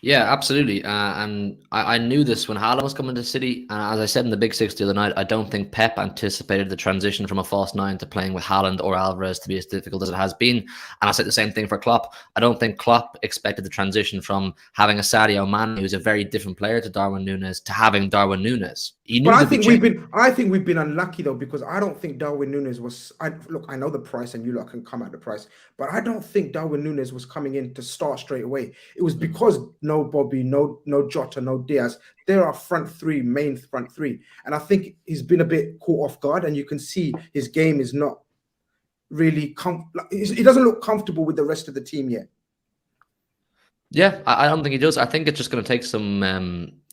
S3: Yeah, absolutely. And I knew this when Haaland was coming to City. And as I said in the Big Six the other night, I don't think Pep anticipated the transition from a false 9 to playing with Haaland or Alvarez to be as difficult as it has been. And I said the same thing for Klopp. I don't think Klopp expected the transition from having a Sadio Mane, who's a very different player, to Darwin Núñez, to having Darwin Núñez.
S1: But I think we've been unlucky though, because I don't think Darwin Núñez was. I know the price, and you lot can come at the price, but I don't think Darwin Núñez was coming in to start straight away. It was because no Bobby, no Jota, no Diaz. There are main front three, and I think he's been a bit caught off guard, and you can see his game is not really he doesn't look comfortable with the rest of the team yet.
S3: Yeah, I don't think he does. I think it's just going to take some,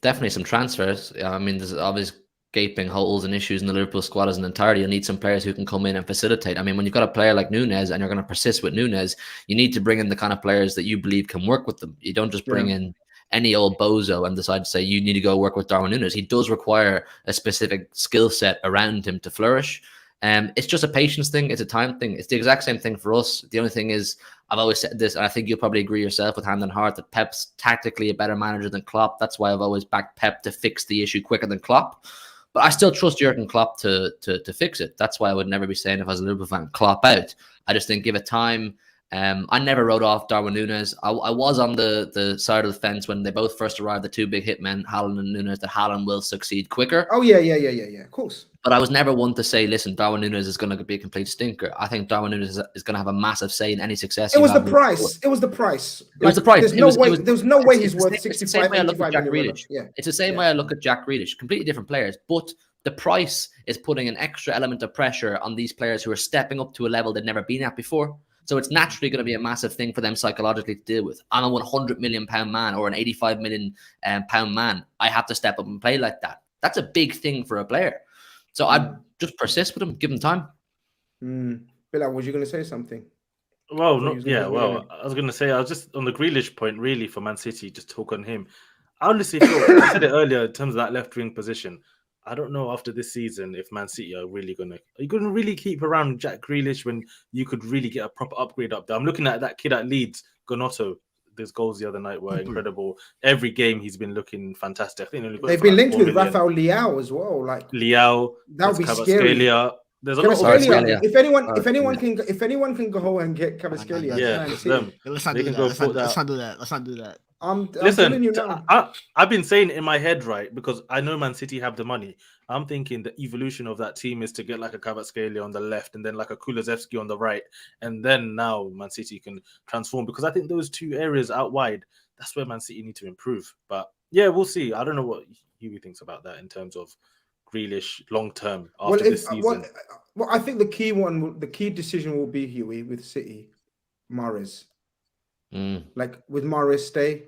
S3: definitely some transfers. I mean, there's obvious gaping holes and issues in the Liverpool squad as an entirety. You need some players who can come in and facilitate. I mean, when you've got a player like Núñez and you're going to persist with Núñez, you need to bring in the kind of players that you believe can work with them. You don't just bring in any old bozo and decide to say you need to go work with Darwin Núñez. He does require a specific skill set around him to flourish. It's just a patience thing. It's a time thing. It's the exact same thing for us. The only thing is, I've always said this, and I think you'll probably agree yourself with hand on heart, that Pep's tactically a better manager than Klopp. That's why I've always backed Pep to fix the issue quicker than Klopp. But I still trust Jurgen Klopp to fix it. That's why I would never be saying, if I was a Liverpool fan, Klopp out. I just think give it time. I never wrote off Darwin Núñez. I was on the side of the fence when they both first arrived, the two big hitmen, Haaland and Núñez, that Haaland will succeed quicker.
S1: Oh, yeah, of course.
S3: But I was never one to say, listen, Darwin Núñez is going to be a complete stinker. I think Darwin Núñez is going to have a massive say in any success.
S1: It was the price. It was the price.
S3: It was the price.
S1: There's no way he's worth 65, 85 million.
S3: Yeah. It's the same way I look at Jack Grealish. Completely different players. But the price is putting an extra element of pressure on these players who are stepping up to a level they've never been at before. So it's naturally going to be a massive thing for them psychologically to deal with. I'm a £100 million man or an £85 million pound man. I have to step up and play like that. That's a big thing for a player. So I'd just persist with him, give him time.
S1: Bilal, was you going to say something?
S2: Well, I was going to say, I was just on the Grealish point, really, for Man City, just talk on him. I honestly thought, I said it earlier, in terms of that left wing position, I don't know after this season if Man City are you going to really keep around Jack Grealish when you could really get a proper upgrade up there? I'm looking at that kid at Leeds, Gonotto. Those goals the other night were incredible. Every game he's been looking fantastic. I think
S1: they've been linked with Rafael Leao as well. Like
S2: Leao,
S1: that would be scary.
S2: There's a lot of
S1: if anyone can go and get Kvaratskhelia,
S5: let's not do that. Let's not do that.
S2: Listen, I've been saying it in my head, right? Because I know Man City have the money. I'm thinking the evolution of that team is to get like a Kvaratskhelia on the left and then like a Kulusevski on the right. And then now Man City can transform, because I think those two areas out wide, that's where Man City need to improve. But yeah, we'll see. I don't know what Huey thinks about that in terms of Grealish long term after this season.
S1: Well, I think the key decision will be, Huey, with City, Mahrez. Like, with Mahrez stay?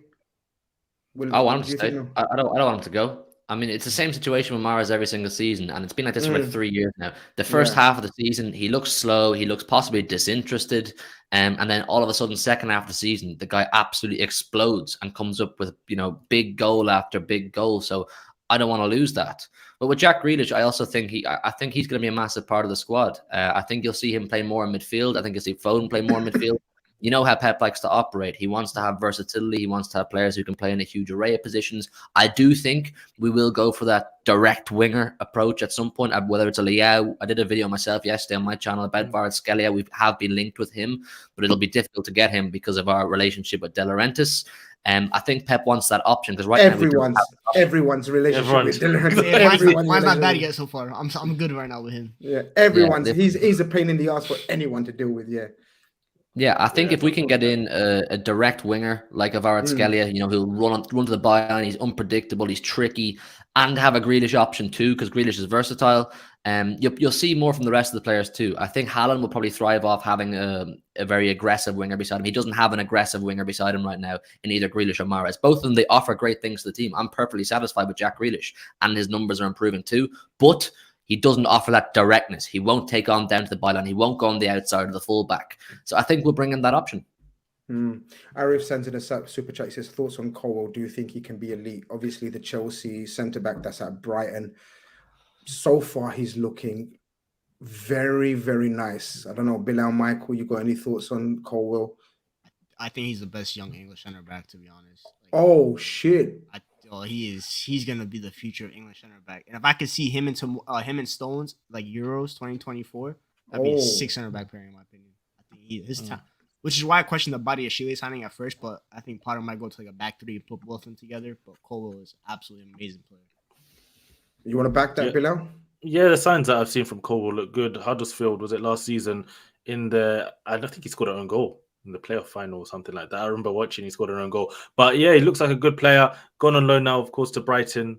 S3: I want him to stay. I don't want him to go. I mean, it's the same situation with Mahrez every single season, and it's been like this for like 3 years now. The first half of the season, he looks slow, he looks possibly disinterested, and then all of a sudden, second half of the season, the guy absolutely explodes and comes up with, big goal after big goal. So I don't want to lose that. But with Jack Grealish, I also think I think he's going to be a massive part of the squad. I think you'll see him play more in midfield. I think you'll see Foden play more in midfield. You know how Pep likes to operate. He wants to have versatility. He wants to have players who can play in a huge array of positions. I do think we will go for that direct winger approach at some point, whether it's a Leao. I did a video myself yesterday on my channel about Kvaratskhelia. We have been linked with him, but it'll be difficult to get him because of our relationship with De Laurentiis. I think Pep wants that option because
S1: everyone's relationship with De Laurentiis.
S5: Mine's not bad yet so far. I'm good right now with him.
S1: Yeah, everyone's. He's a pain in the ass for anyone to deal with. Yeah.
S3: Yeah, I think if we can get in a direct winger like a Kvaratskhelia, who'll run to the byline, he's unpredictable, he's tricky, and have a Grealish option too, because Grealish is versatile. You'll see more from the rest of the players too. I think Haaland will probably thrive off having a very aggressive winger beside him. He doesn't have an aggressive winger beside him right now in either Grealish or Mahrez. Both of them, they offer great things to the team. I'm perfectly satisfied with Jack Grealish, and his numbers are improving too. But he doesn't offer that directness. He won't take on down to the byline. He won't go on the outside of the fullback. So I think we'll bring in that option.
S1: Arif sent in a super chat. He says, thoughts on Colwell? Do you think he can be elite? Obviously, the Chelsea centre-back that's at Brighton. So far, he's looking very, very nice. I don't know, Bilal, Michael, you got any thoughts on Colwell?
S5: I think he's the best young English centre-back, to be honest.
S1: Oh, shit.
S5: He's gonna be the future of English center back, and if I could see him and Stones like Euros 2024, that'd be a 6 center back pairing in my opinion. I think his time, which is why I questioned the body of Chile signing at first, but I think Potter might go to like a back three and put both of them together. But Colwell is absolutely an amazing player.
S1: You want to back that, Bilal?
S2: Yeah, the signs that I've seen from Colwell look good. Huddersfield, was it last season? I don't think he scored an own goal in the playoff final or something like that. I remember watching, he scored an own goal. But yeah, he looks like a good player. Gone on loan now, of course, to Brighton.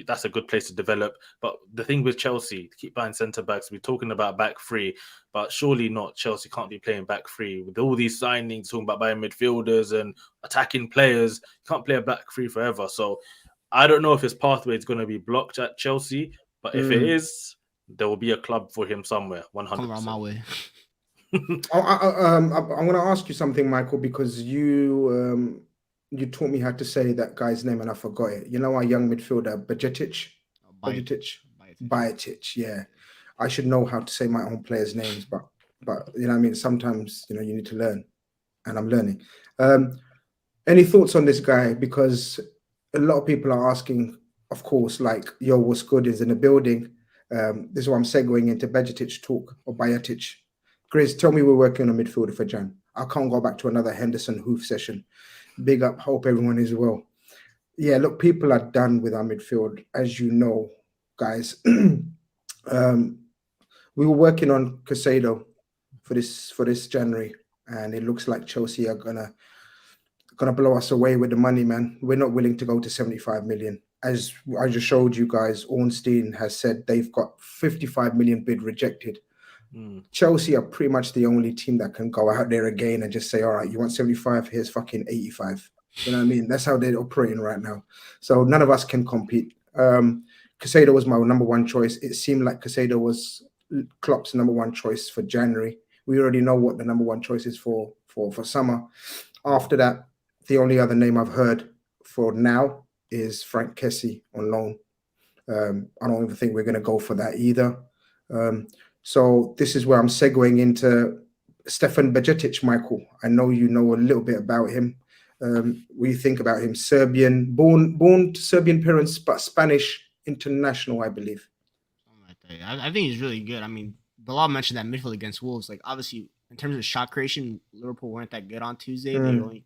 S2: That's a good place to develop. But the thing with Chelsea, keep buying centre-backs. We're talking about back three, but surely not. Chelsea can't be playing back three. With all these signings, talking about buying midfielders and attacking players, you can't play a back three forever. So I don't know if his pathway is going to be blocked at Chelsea, but if it is, there will be a club for him somewhere, 100%.
S5: Come around my way.
S1: I'm going to ask you something, Michael, because you you taught me how to say that guy's name and I forgot it. You know our young midfielder, Bajetic. Yeah. I should know how to say my own players' names, but you know what I mean? Sometimes, you know, you need to learn, and I'm learning. Any thoughts on this guy? Because a lot of people are asking, of course, like, yo, what's good is in the building. This is why I'm segueing into Bajetic talk, or Bajetic. Grizz, tell me we're working on a midfielder for Jan. I can't go back to another Henderson Hoof session. Big up, hope everyone is well. Yeah, look, people are done with our midfield, as you know, guys. We were working on Casado for this January, and it looks like Chelsea are gonna blow us away with the money, man. We're not willing to go to 75 million. As I just showed you guys, Ornstein has said they've got 55 million bid rejected. Chelsea are pretty much the only team that can go out there again and just say, all right, you want 75, here's fucking 85. You know what I mean? That's how they're operating right now. So none of us can compete. Casado was my number one choice. It seemed like Casado was Klopp's number one choice for January. We already know what the number one choice is for summer. After that, the only other name I've heard for now is Frank Kessie on loan. I don't even think we're going to go for that either. So this is where I'm segueing into Stefan Bajetic, Michael. I know you know a little bit about him. What do you think about him? Serbian, born to Serbian parents, but Spanish international, I believe.
S5: I think he's really good. I mean, Bilal mentioned that midfield against Wolves. Like, obviously, in terms of shot creation, Liverpool weren't that good on Tuesday. They only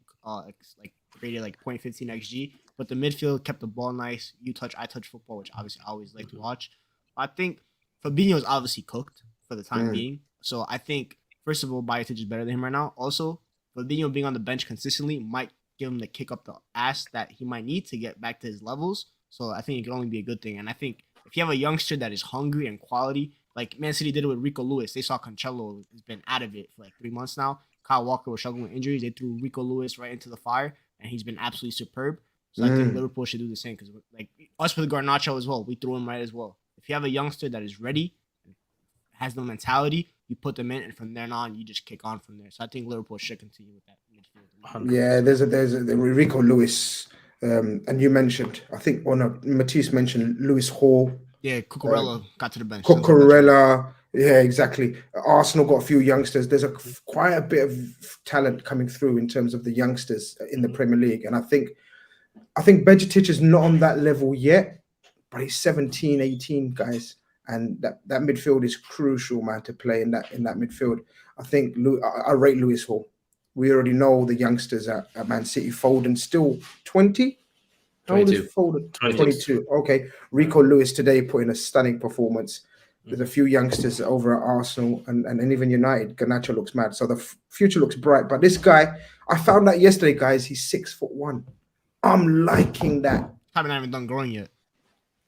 S5: created like 0.15 xG, but the midfield kept the ball nice. You touch, I touch football, which obviously I always like to watch. I think Fabinho is obviously cooked for the time being. So I think, first of all, Bajetic is better than him right now. Also, Fabinho being on the bench consistently might give him the kick up the ass that he might need to get back to his levels. So I think it can only be a good thing. And I think if you have a youngster that is hungry and quality, like Man City did it with Rico Lewis. They saw Cancelo has been out of it for like 3 months now. Kyle Walker was struggling with injuries. They threw Rico Lewis right into the fire, and he's been absolutely superb. So I think Liverpool should do the same, because like us with Garnacho as well, we threw him right as well. If you have a youngster that is ready, has the mentality, you put them in, and from then on, you just kick on from there. So I think Liverpool should continue with that midfield.
S1: Yeah, there's a Rico Lewis, and you mentioned, I think Matisse mentioned Lewis Hall.
S5: Yeah, Cucurella got to the bench.
S1: Cucurella, yeah, exactly. Arsenal got a few youngsters. There's quite a bit of talent coming through in terms of the youngsters in the Premier League, and I think Bajetic is not on that level yet, but he's 17, 18, guys. And that midfield is crucial, man, to play in that midfield. I think I rate Lewis Hall. We already know the youngsters at Man City. Foden still 20? How old is Foden? 22. Okay. Rico Lewis today put in a stunning performance. There's a few youngsters over at Arsenal and even United. Garnacho looks mad. So the future looks bright. But this guy, I found out yesterday, guys, he's 6'1". I'm liking that.
S5: Haven't even done growing yet.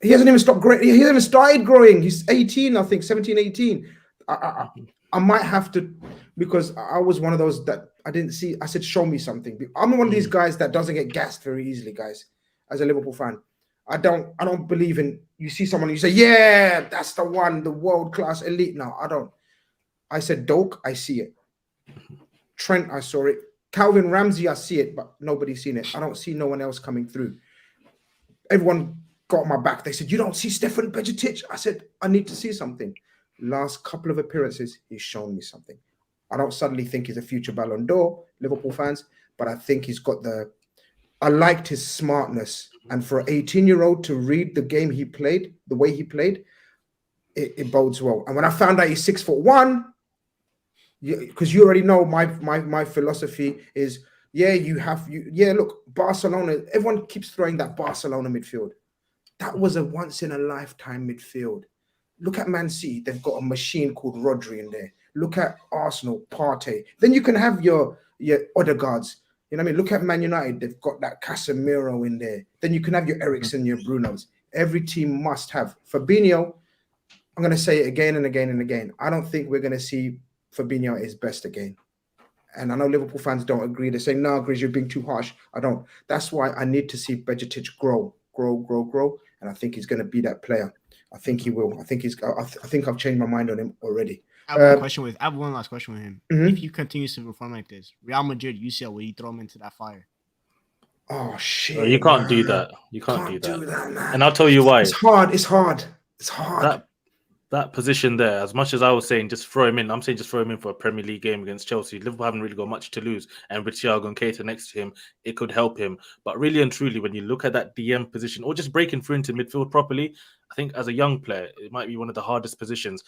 S1: He hasn't even stopped growing. He hasn't even started growing. He's 18, I think, 17, 18. I might have to, because I was one of those that I didn't see. I said, show me something. I'm one of these guys that doesn't get gassed very easily, guys, as a Liverpool fan. I don't believe in, you see someone, you say, yeah, that's the one, the world-class elite. No, I don't. I said, Doak, I see it. Trent, I saw it. Calvin Ramsey, I see it, but nobody's seen it. I don't see no one else coming through. Everyone got my back. They said, you don't see Stefan Bajetic? I said, I need to see something. Last couple of appearances, he's shown me something. I don't suddenly think he's a future Ballon d'Or, Liverpool fans, but I think he's got I liked his smartness. And for an 18-year-old to read the game he played, the way he played, it bodes well. And when I found out he's 6'1", because you already know my philosophy is, look, Barcelona, everyone keeps throwing that Barcelona midfield. That was a once-in-a-lifetime midfield. Look at Man City. They've got a machine called Rodri in there. Look at Arsenal, Partey. Then you can have your Odegaards. You know what I mean? Look at Man United. They've got that Casemiro in there. Then you can have your Eriksen, your Brunos. Every team must have. Fabinho, I'm going to say it again and again and again. I don't think we're going to see Fabinho at his best again. And I know Liverpool fans don't agree. They're saying, no, Grizz, you're being too harsh. I don't. That's why I need to see Bajetic grow. And I think he's going to be that player. I think he will. I think I've changed my mind on him already.
S5: I have one last question with him. If he continues to perform like this, Real Madrid, UCL, will you throw him into that fire?
S1: Oh shit!
S2: No, you can't do
S1: man.
S2: that. You can't do
S1: do
S2: that.
S1: that, man.
S2: And I'll tell you why.
S1: It's hard. It's hard. It's hard.
S2: That position there, as much as I was saying, just throw him in. I'm saying just throw him in for a Premier League game against Chelsea. Liverpool haven't really got much to lose, and with Thiago and Keita next to him, it could help him. But really and truly, when you look at that DM position, or just breaking through into midfield properly, I think as a young player, it might be one of the hardest positions.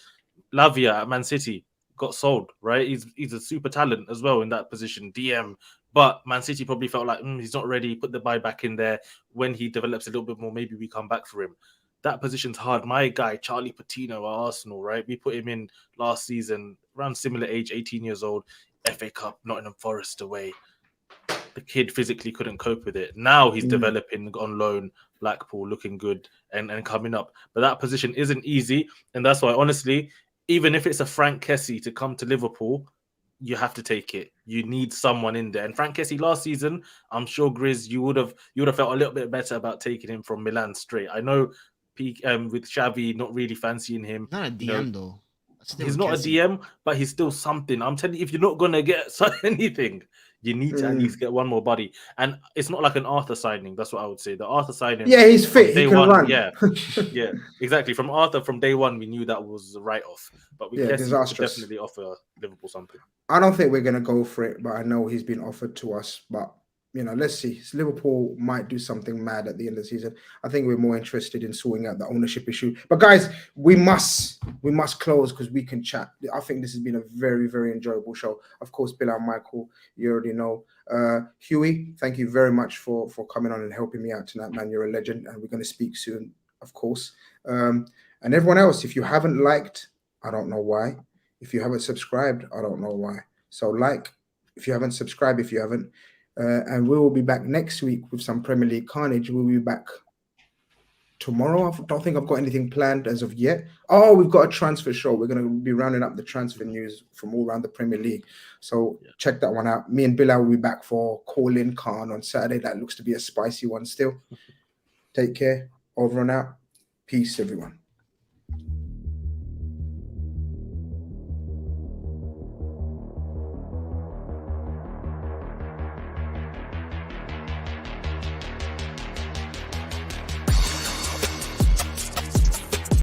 S2: Lavia at Man City got sold, right? He's a super talent as well in that position, DM. But Man City probably felt like he's not ready. Put the buy back in there. When he develops a little bit more, maybe we come back for him. That position's hard. My guy, Charlie Patino at Arsenal, right? We put him in last season, around similar age, 18 years old, FA Cup, Nottingham Forest away. The kid physically couldn't cope with it. Now he's developing on loan, Blackpool, looking good and coming up. But that position isn't easy. And that's why, honestly, even if it's a Frank Kessie to come to Liverpool, you have to take it. You need someone in there. And Frank Kessie last season, I'm sure, Grizz, you would have felt a little bit better about taking him from Milan straight. I know with Xavi not really fancying him.
S5: Not a DM though.
S2: He's not a DM, but he's still something. I'm telling you, if you're not gonna get anything, you need to at least get one more body. And it's not like an Arthur signing. That's what I would say. The Arthur signing.
S1: Yeah, he's fit. He can run.
S2: Yeah, yeah, exactly. From Arthur, from day one, we knew that was a write-off. But we definitely offer Liverpool something.
S1: I don't think we're gonna go for it, but I know he's been offered to us. But let's see. Liverpool might do something mad at the end of the season. I think we're more interested in sorting out the ownership issue. But guys, we must close because we can chat. I think this has been a very, very enjoyable show. Of course, Bill and Michael, you already know. Huey, thank you very much for coming on and helping me out tonight, man. You're a legend, and we're going to speak soon, of course. And everyone else, if you haven't liked, I don't know why. If you haven't subscribed, I don't know why. So like, if you haven't subscribed, if you haven't. And we will be back next week with some Premier League carnage. We'll be back tomorrow. I don't think I've got anything planned as of yet. Oh, we've got a transfer show. We're going to be rounding up the transfer news from all around the Premier League. So check that one out. Me and Bilal will be back for Call-In Khan on Saturday. That looks to be a spicy one still. Take care. Over and out. Peace, everyone.